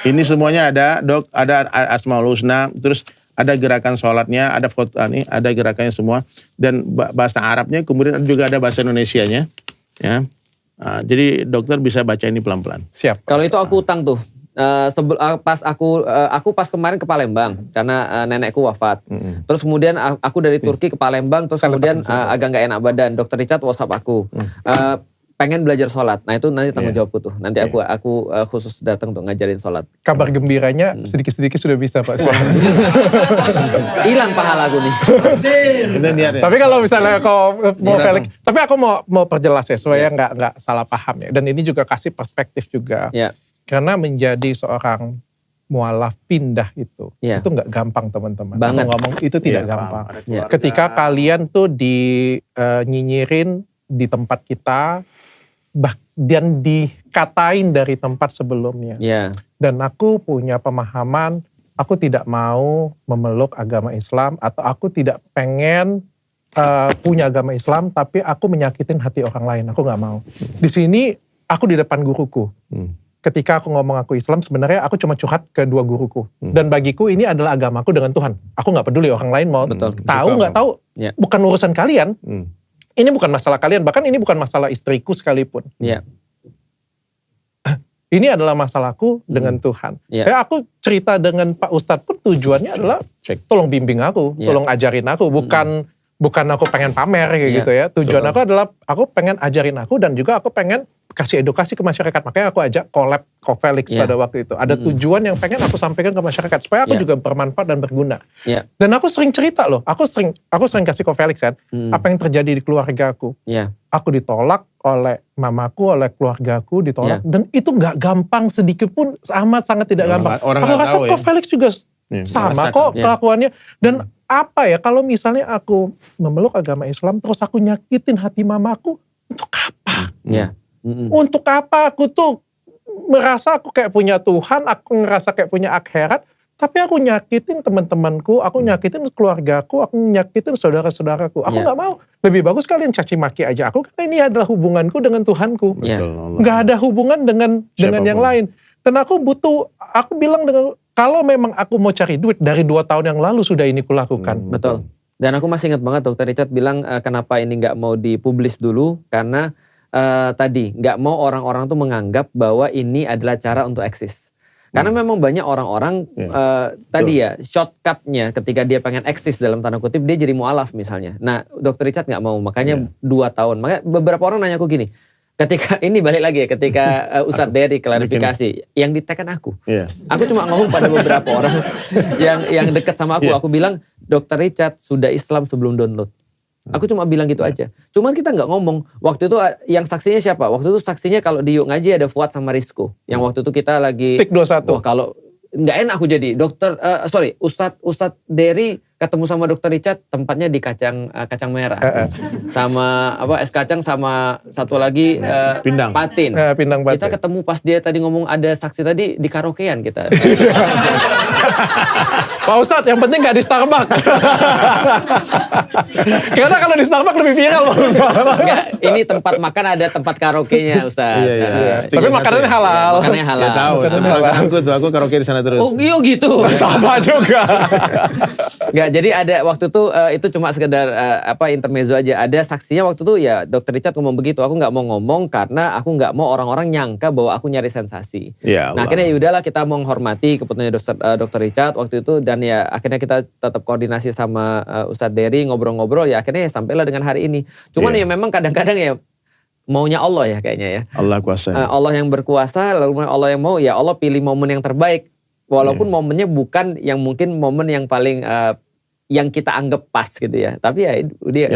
Ini semuanya ada dok, ada Asmaul Husna, terus ada gerakan sholatnya, ada foto ini, ada gerakannya semua, dan bahasa Arabnya, kemudian juga ada bahasa Indonesianya, ya. Jadi dokter bisa baca ini pelan-pelan. Siap. Kalau itu aku utang tuh. Pas kemarin ke Palembang karena nenekku wafat. Terus kemudian aku dari Turki ke Palembang, terus kemudian agak nggak enak badan. Dr. Richard WhatsApp aku. Pengen belajar sholat. Nah itu nanti tanggung jawabku tuh. Nanti aku khusus datang untuk ngajarin sholat. Kabar gembiranya sedikit-sedikit sudah bisa Pak. Hilang pahala aku nih. Tapi kalau misalnya kau mau Felix, tapi aku mau perjelas ya supaya nggak salah paham ya. Dan ini juga kasih perspektif juga. Karena menjadi seorang mualaf pindah itu nggak gampang teman-teman. Aku ngomong itu tidak gampang. Ketika kalian tuh nyinyirin di tempat kita, dan dikatain dari tempat sebelumnya. Dan aku punya pemahaman, aku tidak mau memeluk agama Islam, atau aku tidak pengen punya agama Islam, tapi aku menyakitin hati orang lain. Aku gak mau. Di sini aku di depan guruku. Ketika aku ngomong aku Islam, sebenarnya aku cuma curhat ke dua guruku. Dan bagiku ini adalah agamaku dengan Tuhan. Aku gak peduli orang lain mau tahu gak tahu, bukan urusan kalian. Ini bukan masalah kalian, bahkan ini bukan masalah istriku sekalipun. Ini adalah masalahku dengan Tuhan. Aku cerita dengan Pak Ustadz pun tujuannya adalah tolong bimbing aku, tolong ajarin aku. Bukan aku pengen pamer kayak gitu ya. Tujuan aku adalah aku pengen ajarin aku, dan juga aku pengen kasih edukasi ke masyarakat. Makanya aku ajak collab Felix pada waktu itu. Ada tujuan yang pengen aku sampaikan ke masyarakat supaya aku juga bermanfaat dan berguna. Dan aku sering cerita loh. Aku sering kasih Felix kan. Apa yang terjadi di keluarga aku. Aku ditolak oleh mamaku, oleh keluargaku ditolak. Dan itu nggak gampang sedikit pun, amat sangat tidak gampang. Aku rasa Felix juga sama kok kelakuannya. Dan apa ya, kalau misalnya aku memeluk agama Islam terus aku nyakitin hati mamaku, untuk apa? Untuk apa aku tuh merasa aku kayak punya Tuhan, aku ngerasa kayak punya akhirat, tapi aku nyakitin teman-temanku, aku nyakitin keluargaku, aku nyakitin saudara-saudaraku. Aku gak mau. Lebih bagus kalian caci maki aja aku, karena ini adalah hubunganku dengan Tuhanku. Gak ada hubungan dengan yang lain. Dan aku bilang dengan, kalau memang aku mau cari duit, dari 2 tahun yang lalu sudah ini kulakukan. Betul. Dan aku masih ingat banget Dr. Richard bilang kenapa ini gak mau dipublis dulu, karena tadi nggak mau orang-orang tuh menganggap bahwa ini adalah cara untuk eksis. Karena memang banyak orang-orang tadi ya shortcutnya ketika dia pengen eksis dalam tanda kutip, dia jadi mualaf misalnya. Nah Dr. Richard nggak mau, makanya 2 tahun. Makanya beberapa orang nanya aku gini, Ketika ini balik lagi ya, ketika Ustadz Dery klarifikasi, yang di tag kan aku. Aku cuma ngomong pada beberapa orang yang dekat sama aku bilang, Dr. Richard sudah Islam sebelum download. Aku cuma bilang gitu aja. Cuman kita nggak ngomong. Waktu itu yang saksinya siapa? Waktu itu saksinya kalau di Yuk Ngaji ada Fuad sama Rizko. Yang waktu itu kita lagi Stick 21. Wah, kalau nggak enak aku jadi Ustadz Dery ketemu sama Dr. Richard tempatnya di kacang merah. Sama es kacang sama satu lagi Pindang. Patin. Pindang Patin. Kita ketemu pas dia tadi ngomong ada saksi tadi di karaokean kita. Pak Ustadz, yang penting gak di Starbucks. Karena kalau di Starbucks lebih viral Pak Ustadz. Enggak, ini tempat makan ada tempat karaoke-nya Ustadz. Iya. Tapi makanannya halal. Makanannya halal. Ya tahu, aku karaoke di sana terus. Oh iya gitu. Sama juga. Enggak, jadi ada waktu itu cuma sekedar intermezzo aja. Ada saksinya waktu itu ya Dr. Richard ngomong begitu. Aku nggak mau ngomong karena aku nggak mau orang-orang nyangka bahwa aku nyari sensasi. Ya, nah akhirnya yaudahlah kita menghormati keputusannya Dr. Richard waktu itu. Dan ya akhirnya kita tetap koordinasi sama Ustadz Dery ngobrol-ngobrol. Ya akhirnya ya sampailah dengan hari ini. Cuman ya memang kadang-kadang ya maunya Allah ya kayaknya ya. Allah kuasa. Allah yang berkuasa lalu Allah yang mau ya Allah pilih momen yang terbaik. Walaupun momennya bukan yang mungkin momen yang paling yang kita anggap pas gitu ya. Tapi ya dia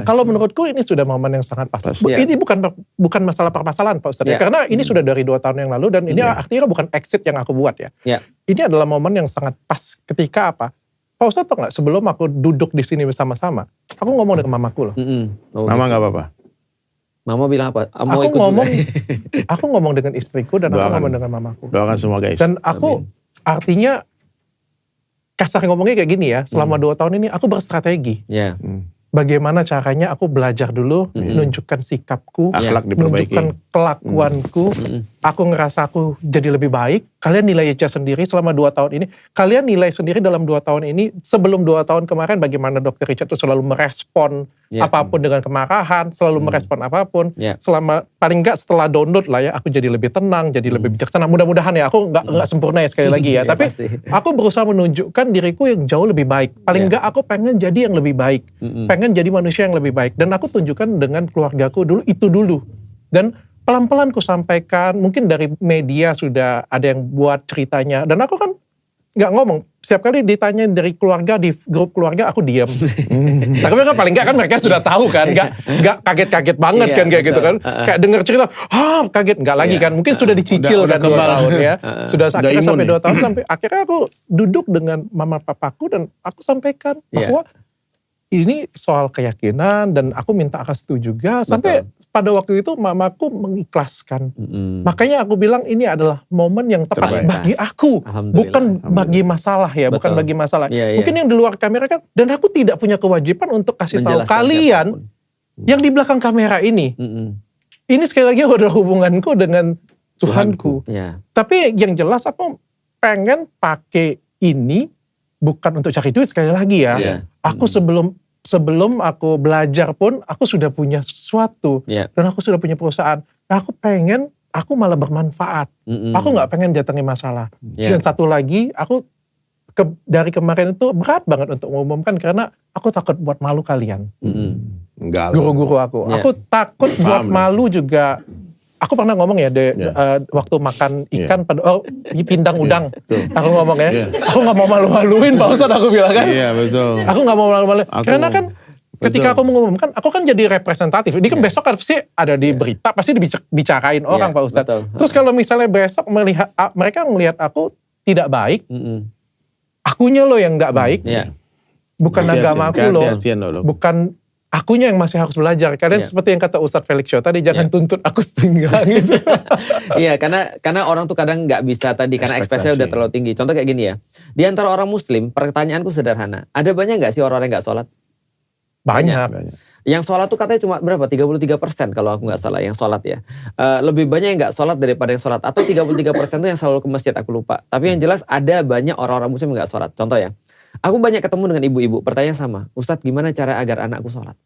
kalau menurutku ini sudah momen yang sangat pas. Ini bukan masalah permasalahan Pak Ustadz. Karena ini sudah dari 2 tahun yang lalu dan ini artinya bukan exit yang aku buat ya. Ini adalah momen yang sangat pas ketika apa? Pak Ustadz tau gak sebelum aku duduk di sini bersama-sama, aku ngomong dengan mamaku loh. Mama gak apa-apa? Mama bilang apa? Aku ngomong dengan istriku dan aku ngomong dengan mamaku. Doakan semua guys. Dan aku artinya kasar ngomongnya kayak gini ya, selama 2 tahun ini aku berstrategi. Bagaimana caranya aku belajar dulu, menunjukkan sikapku, menunjukkan kelakuanku. Aku ngerasa aku jadi lebih baik. Kalian nilai aja sendiri selama 2 tahun ini. Kalian nilai sendiri dalam 2 tahun ini. Sebelum 2 tahun kemarin bagaimana Dr. Richard itu selalu merespon apapun dengan kemarahan. Selalu merespon apapun. Selama paling enggak setelah download lah ya. Aku jadi lebih tenang, jadi lebih bijaksana. Mudah-mudahan ya. Aku enggak sempurna ya sekali lagi ya. Tapi aku berusaha menunjukkan diriku yang jauh lebih baik. Paling enggak aku pengen jadi yang lebih baik. Pengen jadi manusia yang lebih baik. Dan aku tunjukkan dengan keluargaku dulu itu dulu. Dan pelan-pelan ku sampaikan, mungkin dari media sudah ada yang buat ceritanya. Dan aku kan gak ngomong. Setiap kali ditanya dari keluarga, di grup keluarga aku diam. Tapi kan paling gak kan mereka sudah tahu kan. Gak kaget-kaget banget kan kayak gitu kan. Kayak denger cerita, kaget. Gak lagi kan. Mungkin sudah dicicil kan 2 tahun ya. Sudah akhirnya sampai 2 tahun. Sampai akhirnya aku duduk dengan mama papaku dan aku sampaikan bahwa ini soal keyakinan dan aku minta restu juga. Sampai pada waktu itu mamaku mengikhlaskan. Makanya aku bilang ini adalah momen yang tepat bagi aku. Bukan bagi masalah ya. Bukan bagi masalah. Mungkin yang di luar kamera kan. Dan aku tidak punya kewajiban untuk kasih tahu kalian yang di belakang kamera ini. Ini sekali lagi adalah hubunganku dengan Tuhanku. Tapi yang jelas aku pengen pakai ini bukan untuk cari duit sekali lagi ya. Aku sebelum aku belajar pun aku sudah punya sesuatu dan aku sudah punya perusahaan. Nah, aku pengen aku malah bermanfaat. Aku nggak pengen datangi masalah. Dan satu lagi aku dari kemarin itu berat banget untuk mengumumkan karena aku takut buat malu kalian. Guru-guru aku. Aku takut buat malu juga. Aku pernah ngomong ya waktu makan ikan pada pindang udang. Aku ngomong ya. Aku gak mau malu-maluin Pak Ustadz aku bilang kan. Iya betul. Aku gak mau malu-maluin. Karena kan ketika aku mengumumkan, aku kan jadi representatif. Ini kan besok kan pasti ada di berita, pasti dibicarain orang Pak Ustadz. Terus kalau misalnya besok mereka melihat aku tidak baik, akunya loh yang gak baik. Bukan agamaku loh. Bukan akunya yang masih harus belajar. Kalian seperti yang kata Ustadz Felix Show tadi, jangan tuntut aku setinggal gitu. Iya, karena orang tuh kadang nggak bisa tadi, karena ekspektasinya udah terlalu tinggi. Contoh kayak gini ya, di antara orang muslim, pertanyaanku sederhana. Ada banyak nggak sih orang yang nggak sholat? Banyak. Yang sholat tuh katanya cuma berapa? 33% kalau aku nggak salah yang sholat ya. Lebih banyak yang nggak sholat daripada yang sholat. Atau 33% tuh yang selalu ke masjid, aku lupa. Tapi yang jelas ada banyak orang-orang muslim yang nggak sholat. Contoh ya. Aku banyak ketemu dengan ibu-ibu, pertanyaan sama, Ustadz gimana cara agar anakku sholat?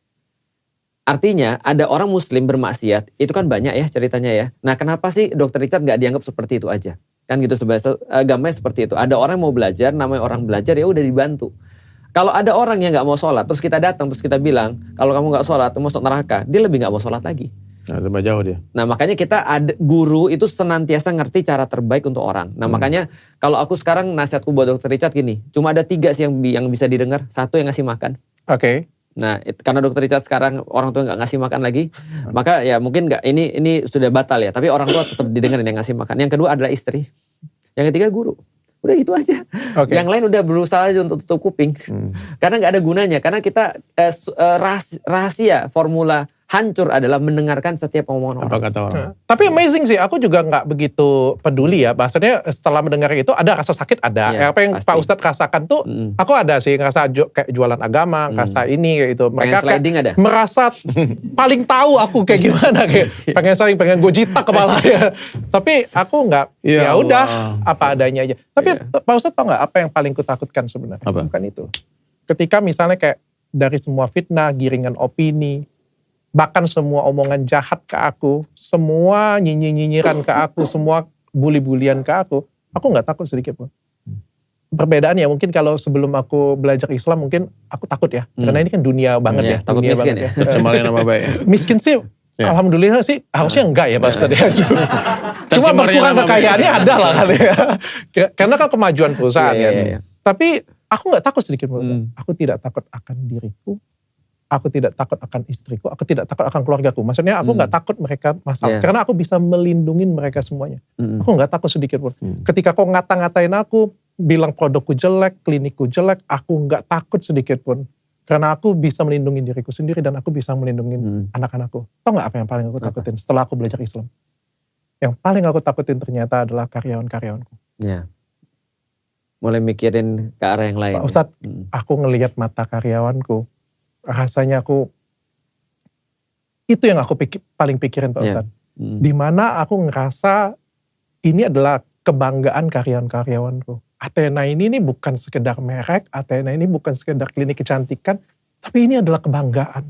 Artinya ada orang muslim bermaksiat, itu kan banyak ya ceritanya ya. Nah kenapa sih Dr. Richard gak dianggap seperti itu aja? Kan gitu sebenarnya agamanya seperti itu. Ada orang yang mau belajar, namanya orang belajar ya udah dibantu. Kalau ada orang yang gak mau sholat, terus kita datang, terus kita bilang, kalau kamu gak sholat, masuk neraka, dia lebih gak mau sholat lagi. Nah, tambah jauh dia. Nah makanya kita ada guru itu senantiasa ngerti cara terbaik untuk orang. Nah makanya kalau aku sekarang nasihatku buat Dr. Richard gini, cuma ada 3 sih yang bisa didengar. 1 yang ngasih makan. Oke. Nah karena Dr. Richard sekarang orang tua nggak ngasih makan lagi, maka ya mungkin nggak ini sudah batal ya. Tapi orang tua tetap didengerin yang ngasih makan. Yang kedua adalah istri. Yang ketiga guru. Udah gitu aja. Okay. Yang lain udah berusaha aja untuk tutup kuping. Karena nggak ada gunanya. Karena kita rahasia formula hancur adalah mendengarkan setiap omongan orang. Apa kata orang. Tapi amazing sih, aku juga nggak begitu peduli ya. Maksudnya setelah mendengar itu ada rasa sakit ada. Ya, apa yang pasti. Pak Ustadz rasakan tuh, aku ada sih ngerasa kayak jualan agama, ngerasa ini kayak gitu. Mereka sliding ada? Merasa paling tahu aku kayak gimana, kayak pengen sliding, pengen gue jitak kepalanya. Tapi aku nggak, ya udah apa adanya aja. Tapi Pak Ustadz tau nggak apa yang paling kutakutkan sebenarnya? Apa? Bukan itu. Ketika misalnya kayak dari semua fitnah, giringan opini, bahkan semua omongan jahat ke aku, semua nyinyiran ke aku, semua bully-bulian ke aku nggak takut sedikit pun. Perbedaannya mungkin kalau sebelum aku belajar Islam mungkin aku takut ya. Karena ini kan dunia banget ya. Takut dunia miskin banget ya. Tercemarin nama baik. Miskin sih, alhamdulillah sih harusnya enggak ya Pak Ustadz ya. Cuma berkurang kekayaannya ada lah kali ya. Karena kan kemajuan perusahaan ya. Tapi aku nggak takut sedikit pun. Aku tidak takut akan diriku. Aku tidak takut akan istriku, aku tidak takut akan keluargaku. Maksudnya aku nggak takut mereka masalah, karena aku bisa melindungi mereka semuanya. Aku nggak takut sedikit pun. Ketika kau ngata-ngatain aku, bilang produkku jelek, klinikku jelek, aku nggak takut sedikit pun. Karena aku bisa melindungi diriku sendiri dan aku bisa melindungi anak-anakku. Tahu nggak apa yang paling aku takutin setelah aku belajar Islam? Yang paling aku takutin ternyata adalah karyawan-karyawanku. Ya. Mulai mikirin ke arah yang lain. Pak Ustadz, aku ngelihat mata karyawanku, rasanya itu yang aku paling pikirin Pak Ustadz. Dimana aku ngerasa ini adalah kebanggaan karyawan-karyawanku. Athena ini bukan sekedar merek, Athena ini bukan sekedar klinik kecantikan, tapi ini adalah kebanggaan.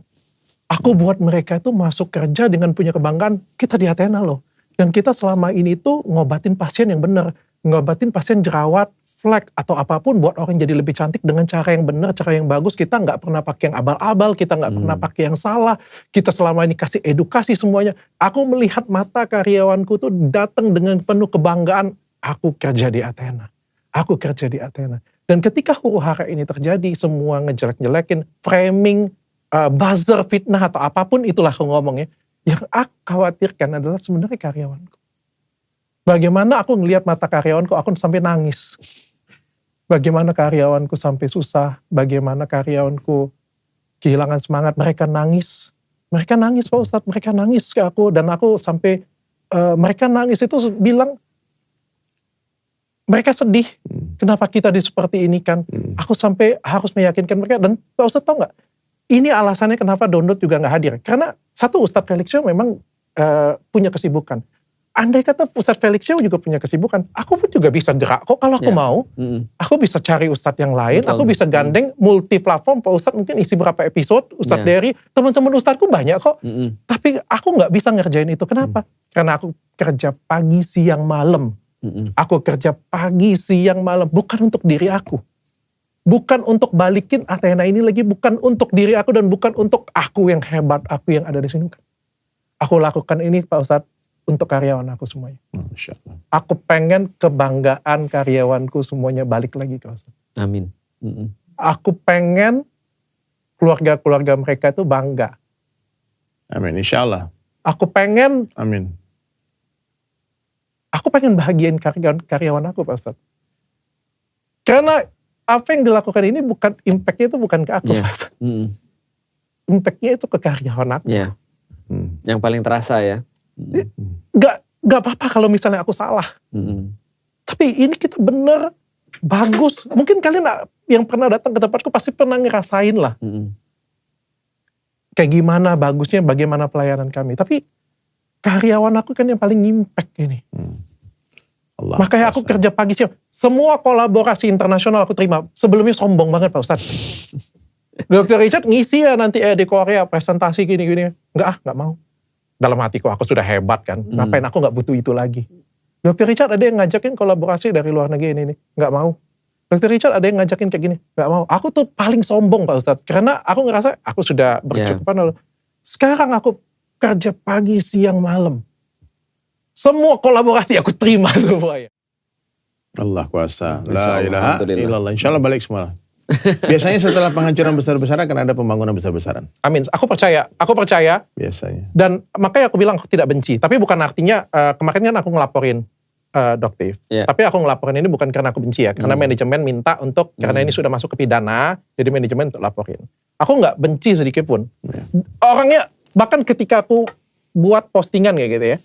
Aku buat mereka itu masuk kerja dengan punya kebanggaan, kita di Athena loh. Dan kita selama ini tuh ngobatin pasien yang benar. Ngobatin pasien jerawat, flek, atau apapun buat orang jadi lebih cantik dengan cara yang benar, cara yang bagus. Kita nggak pernah pakai yang abal-abal, kita nggak pernah pakai yang salah. Kita selama ini kasih edukasi semuanya. Aku melihat mata karyawanku tuh datang dengan penuh kebanggaan. Aku kerja di Athena. Aku kerja di Athena. Dan ketika huru-hara ini terjadi, semua ngejelek-jelekin, framing, buzzer, fitnah, atau apapun itulah aku ngomongnya. Yang aku khawatirkan adalah sebenarnya karyawanku. Bagaimana aku ngelihat mata karyawanku, aku sampai nangis. Bagaimana karyawanku sampai susah, bagaimana karyawanku kehilangan semangat, mereka nangis. Mereka nangis Pak Ustadz, mereka nangis ke aku, dan aku sampai, mereka nangis itu bilang, mereka sedih, kenapa kita seperti ini kan. Aku sampai harus meyakinkan mereka, dan Pak Ustadz tahu gak, ini alasannya kenapa download juga gak hadir. Karena satu, Ustadz Felix Show memang punya kesibukan. Andai kata Ustadz Felix Show juga punya kesibukan, aku pun juga bisa gerak kok kalau aku mau. Aku bisa cari Ustadz yang lain, aku bisa gandeng multi platform. Pak Ustadz mungkin isi berapa episode, Ustadz Dery, teman-teman Ustadzku banyak kok. Tapi aku gak bisa ngerjain itu, kenapa? Karena aku kerja pagi, siang, malam. Aku kerja pagi, siang, malam, bukan untuk diri aku. Bukan untuk balikin Athena ini lagi, bukan untuk diri aku dan bukan untuk aku yang hebat, aku yang ada di sini. Aku lakukan ini Pak Ustadz untuk karyawan aku semuanya. Aku pengen kebanggaan karyawanku semuanya balik lagi Pak Ustadz. Amin. Aku pengen keluarga-keluarga mereka itu bangga. Amin, insya Allah. Aku pengen. Amin. Aku pengen bahagiain karyawan aku Pak Ustadz. Karena apa yang dilakukan ini bukan, impact-nya itu bukan ke aku Pak Ustadz. Impact-nya itu ke karyawan aku. Yang paling terasa ya. Gak apa-apa kalau misalnya aku salah. Tapi ini kita bener, bagus. Mungkin kalian yang pernah datang ke tempatku pasti pernah ngerasain lah. Kayak gimana bagusnya, bagaimana pelayanan kami. Tapi karyawan aku kan yang paling impact ini. Allah, makanya aku kerja pagi siang. Semua kolaborasi internasional aku terima. Sebelumnya sombong banget Pak Ustadz. Dr. Richard ngisi ya nanti di Korea presentasi gini-gini. Gak mau. Dalam hatiku aku sudah hebat kan. Ngapain aku gak butuh itu lagi. Dr. Richard ada yang ngajakin kolaborasi dari luar negeri ini. Gak mau. Dr. Richard ada yang ngajakin kayak gini. Gak mau. Aku tuh paling sombong Pak Ustadz. Karena aku ngerasa aku sudah bercukupan. Sekarang aku kerja pagi, siang, malam. Semua kolaborasi aku terima semuanya. Allah kuasa. La ilaha illallah. Insya Allah balik semua. Biasanya setelah penghancuran besar-besaran akan ada pembangunan besar-besaran. Amin. Aku percaya. Biasanya. Dan makanya aku bilang aku tidak benci. Tapi bukan artinya, kemarin kan aku ngelaporin Doktiv. Yeah. Tapi aku ngelaporin ini bukan karena aku benci ya. Karena manajemen minta untuk, karena ini sudah masuk ke pidana, jadi manajemen untuk laporin. Aku nggak benci sedikit pun. Yeah. Orangnya, bahkan ketika aku buat postingan kayak gitu ya,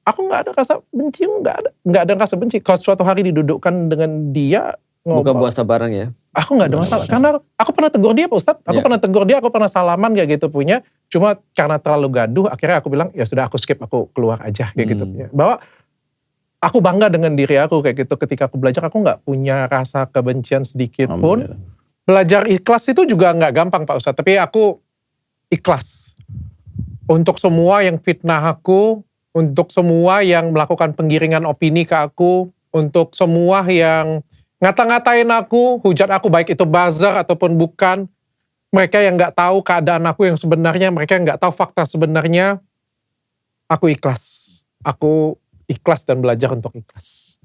aku nggak ada rasa benci, nggak ada rasa benci. Kalau suatu hari didudukkan dengan dia, buka puasa bareng ya. Aku nggak ada masalah, karena aku pernah tegur dia Pak Ustadz, aku pernah tegur dia, aku pernah salaman kayak gitu punya. Cuma karena terlalu gaduh, akhirnya aku bilang ya sudah aku skip, aku keluar aja kayak gitu. Bahwa aku bangga dengan diri aku kayak gitu, ketika aku belajar aku nggak punya rasa kebencian sedikit pun. Belajar ikhlas itu juga nggak gampang Pak Ustadz, tapi aku ikhlas. Untuk semua yang fitnah aku, untuk semua yang melakukan penggiringan opini ke aku, untuk semua yang ngata-ngatain aku, hujat aku, baik itu buzzer ataupun bukan. Mereka yang gak tahu keadaan aku yang sebenarnya, mereka yang gak tahu fakta sebenarnya, aku ikhlas. Aku ikhlas dan belajar untuk ikhlas.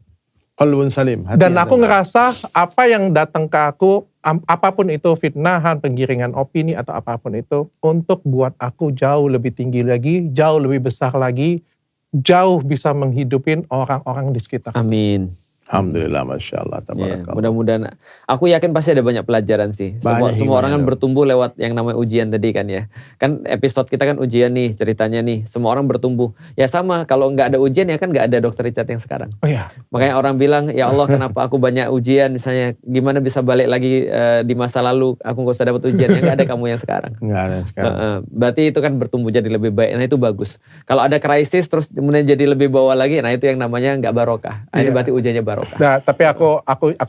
Qalbun salim. Dan aku ngerasa apa yang datang ke aku, apapun itu fitnahan, penggiringan opini atau apapun itu, untuk buat aku jauh lebih tinggi lagi, jauh lebih besar lagi, jauh bisa menghidupin orang-orang di sekitar. Amin. Alhamdulillah, Masya Allah, tabarakallah. Mudah-mudahan, aku yakin pasti ada banyak pelajaran sih. Semua orang kan bertumbuh lewat yang namanya ujian tadi kan ya. Kan episode kita kan ujian nih, ceritanya nih. Semua orang bertumbuh. Ya sama, kalau nggak ada ujian ya kan nggak ada Dr. Richard yang sekarang. Oh iya. Makanya orang bilang, ya Allah kenapa aku banyak ujian, misalnya gimana bisa balik lagi di masa lalu, aku nggak usah dapat ujian. Ya nggak ada kamu yang sekarang. Nggak ada sekarang. Berarti itu kan bertumbuh jadi lebih baik, nah itu bagus. Kalau ada krisis terus kemudian jadi lebih bawah lagi, nah itu yang namanya nggak barokah. Ini berarti ujiannya barokah. Nah, tapi aku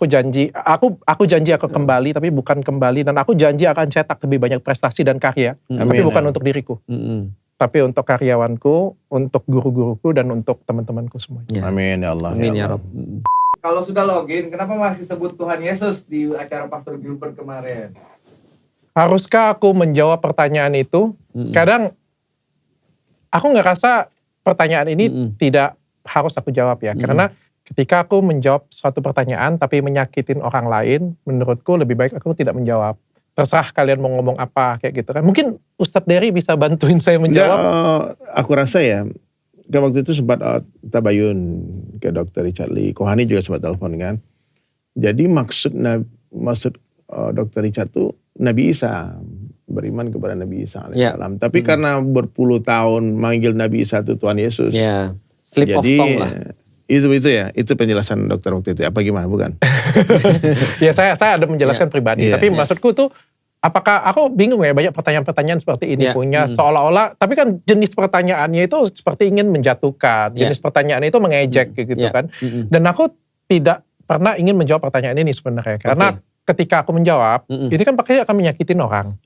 janji, aku janji aku kembali, tapi bukan kembali, dan aku janji akan cetak lebih banyak prestasi dan karya, tapi bukan untuk diriku, tapi untuk karyawanku, untuk guru-guruku, dan untuk teman-temanku semuanya. Amin ya Allah. Amin ya Rabb. Kalau sudah login, kenapa masih sebut Tuhan Yesus di acara Pastor Gilbert kemarin? Haruskah aku menjawab pertanyaan itu? Kadang aku ngerasa pertanyaan ini tidak harus aku jawab ya, karena ketika aku menjawab suatu pertanyaan tapi menyakitin orang lain, menurutku lebih baik aku tidak menjawab. Terserah kalian mau ngomong apa kayak gitu kan. Mungkin Ustadz Dery bisa bantuin saya menjawab. Ya, aku rasa ya, waktu itu sempat tabayun ke Dr. Richard Lee. Kohani juga sempat telepon kan. Jadi maksud Dr. Richard tuh Nabi Isa, beriman kepada Nabi Isa alaihissalam. Tapi karena berpuluh tahun manggil Nabi Isa itu Tuhan Yesus. Slip of tongue lah. Itu ya, itu penjelasan dokter waktu itu. Apa gimana, bukan? Ya saya ada menjelaskan pribadi. Tapi maksudku tuh, apakah aku bingung ya banyak pertanyaan-pertanyaan seperti ini punya seolah-olah, tapi kan jenis pertanyaannya itu seperti ingin menjatuhkan. Jenis pertanyaan itu mengejek gitu kan. Dan aku tidak pernah ingin menjawab pertanyaan ini sebenarnya. Karena ketika aku menjawab, itu kan pakai akan menyakitin orang.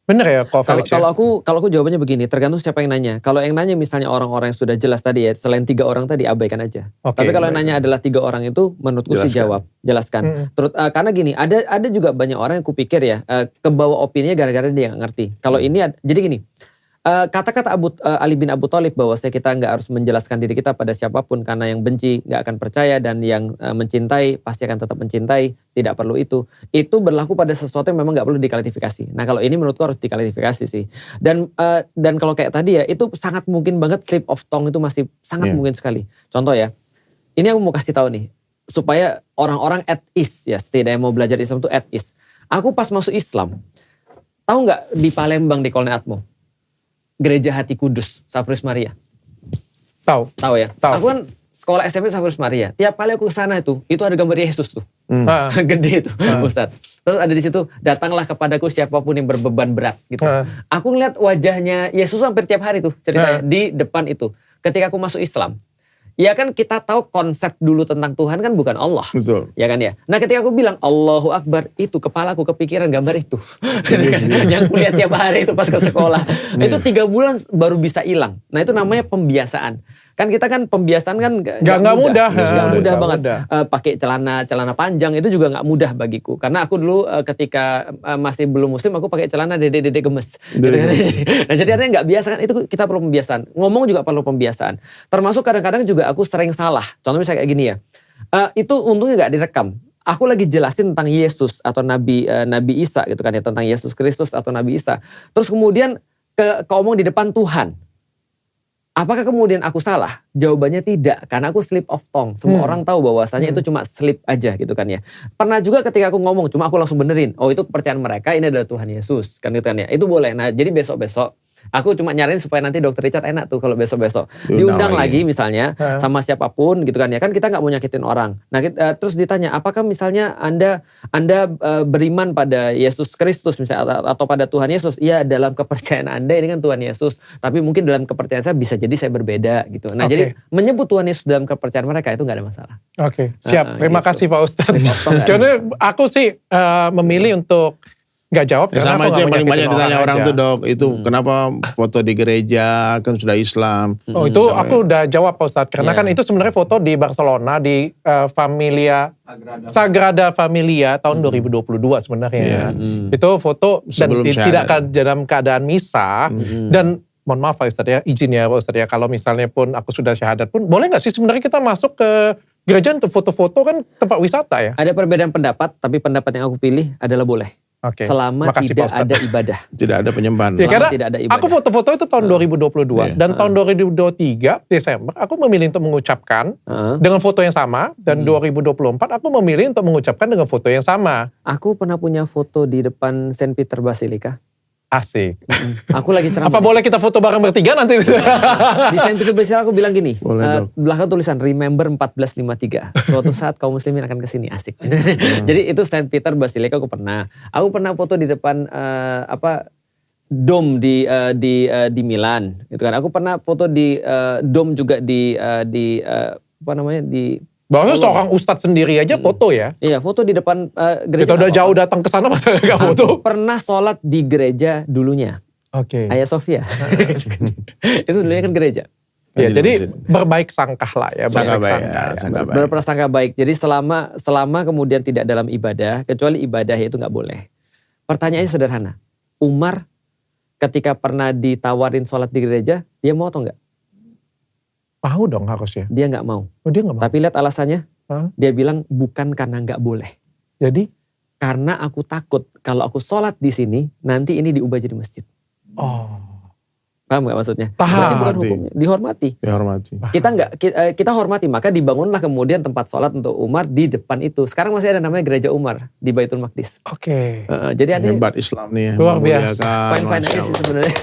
Bener ya Felix? Kalau aku jawabannya begini, tergantung siapa yang nanya. Kalau yang nanya misalnya orang-orang yang sudah jelas tadi ya, selain 3 orang tadi abaikan aja. Tapi kalau yang nanya adalah 3 orang itu, menurutku sih jawab, jelaskan. Karena gini, ada juga banyak orang yang kupikir ya, kebawa opininya gara-gara dia nggak ngerti. Kalau ini, jadi gini, kata-kata Ali bin Abu Thalib bahwa kita nggak harus menjelaskan diri kita pada siapapun, karena yang benci nggak akan percaya dan yang mencintai pasti akan tetap mencintai, tidak perlu itu berlaku pada sesuatu yang memang nggak perlu diklarifikasi. Nah kalau ini menurutku harus diklarifikasi sih, dan kalau kayak tadi ya, itu sangat mungkin banget slip of tongue, itu masih sangat mungkin sekali. Contoh ya, ini aku mau kasih tahu nih supaya orang-orang at ease ya, setidaknya mau belajar Islam itu at ease. Aku pas masuk Islam, tahu nggak di Palembang di Kolne Atmo, Gereja Hati Kudus, Saverius Maria. Tahu ya? Tahu. Aku kan sekolah SMP Saverius Maria. Tiap kali aku ke sana itu ada gambar Yesus tuh. Gede itu, Ustadz. Terus ada di situ, datanglah kepadaku siapapun yang berbeban berat gitu. Aku ngeliat wajahnya Yesus hampir tiap hari tuh ceritanya di depan itu. Ketika aku masuk Islam, ya kan kita tahu konsep dulu tentang Tuhan kan bukan Allah. Betul. Ya kan ya. Nah ketika aku bilang Allahu Akbar, itu kepalaku kepikiran gambar itu. Yang kulihat tiap hari itu pas ke sekolah. Itu 3 bulan baru bisa hilang. Nah itu namanya pembiasaan. Kan kita kan pembiasaan kan nggak mudah. Nggak mudah banget. Pakai celana panjang itu juga nggak mudah bagiku. Karena aku dulu ketika masih belum muslim, aku pakai celana dede gemes. Gitu kan. Nah jadi artinya nggak biasa kan, itu kita perlu pembiasaan. Ngomong juga perlu pembiasaan. Termasuk kadang-kadang juga aku sering salah. Contohnya misalnya kayak gini ya. Itu untungnya nggak direkam. Aku lagi jelasin tentang Yesus atau Nabi Isa gitu kan ya, tentang Yesus Kristus atau Nabi Isa. Terus kemudian ngomong di depan Tuhan. Apakah kemudian aku salah? Jawabannya tidak, karena aku slip of tongue. Semua orang tahu bahwasanya itu cuma slip aja gitu kan ya. Pernah juga ketika aku ngomong, cuma aku langsung benerin. Oh itu kepercayaan mereka, ini adalah Tuhan Yesus kan gitu kan ya. Itu boleh. Nah jadi besok-besok aku cuma nyariin supaya nanti Dokter Richard enak tuh kalau besok-besok diundang lagi misalnya sama siapapun gitu kan ya. Kan kita nggak mau nyakitin orang. Nah terus ditanya, apakah misalnya Anda beriman pada Yesus Kristus misalnya atau pada Tuhan Yesus? Iya, dalam kepercayaan Anda ini kan Tuhan Yesus. Tapi mungkin dalam kepercayaan saya bisa jadi saya berbeda gitu. Nah jadi menyebut Tuhan Yesus dalam kepercayaan mereka itu nggak ada masalah. Oke, siap. Terima kasih Pak Ustadz. Karena aku sih memilih untuk nggak jawab. Sama aja yang paling banyak ditanya orang tuh, Dok. Itu kenapa foto di gereja, kan sudah Islam. Oh itu aku udah jawab Pak Ustadz. Karena kan itu sebenarnya foto di Barcelona, di Sagrada Familia tahun 2022 sebenarnya. Itu foto dan tidak dalam keadaan misa. Dan mohon maaf Pak Ustadz ya, izin ya Pak Ustadz ya. Kalau misalnya pun aku sudah syahadat pun, boleh nggak sih sebenarnya kita masuk ke gereja untuk foto-foto, kan tempat wisata ya? Ada perbedaan pendapat, tapi pendapat yang aku pilih adalah boleh. Selama tidak ada ibadah. Tidak ada penyembahan. Ya, karena tidak ada ibadah. Aku foto-foto itu tahun 2022. Dan tahun 2023 Desember aku memilih untuk mengucapkan dengan foto yang sama. Dan 2024 aku memilih untuk mengucapkan dengan foto yang sama. Aku pernah punya foto di depan Saint Peter Basilica. Asik. Aku lagi ceramah. Apa boleh kita foto bareng bertiga nanti? Di Saint Peter Basilica aku bilang gini. Belakang tulisan Remember 1453. Suatu saat kaum muslimin akan kesini. Asik. Jadi itu Saint Peter Basilica aku pernah. Aku pernah foto di depan dom di Milan. Gitu kan. Aku pernah foto di dom juga di bahwa seorang ustadz sendiri aja foto ya? Iya, foto di depan gereja. Kita udah jauh datang ke sana masa gak foto? Aku pernah sholat di gereja dulunya. Hagia Sophia. Itu dulunya kan gereja. Ya, jadi berbaik sangkah lah ya. Berprasangka baik. Jadi selama kemudian tidak dalam ibadah, kecuali ibadah itu gak boleh. Pertanyaannya sederhana. Umar ketika pernah ditawarin sholat di gereja, dia mau atau enggak? Mau dong harusnya. Dia nggak mau. Oh dia nggak mau. Tapi lihat alasannya. Dia bilang bukan karena nggak boleh. Jadi? Karena aku takut kalau aku sholat di sini nanti ini diubah jadi masjid. Oh. Paham nggak maksudnya? Paham. Berarti bukan hukumnya. Dihormati. Kita hormati. Maka dibangunlah kemudian tempat sholat untuk Umar di depan itu. Sekarang masih ada namanya gereja Umar di Baitul Maqdis. Oke. Jadi hebat Islam nih. Luar biasa. Fine aja sih sebenarnya.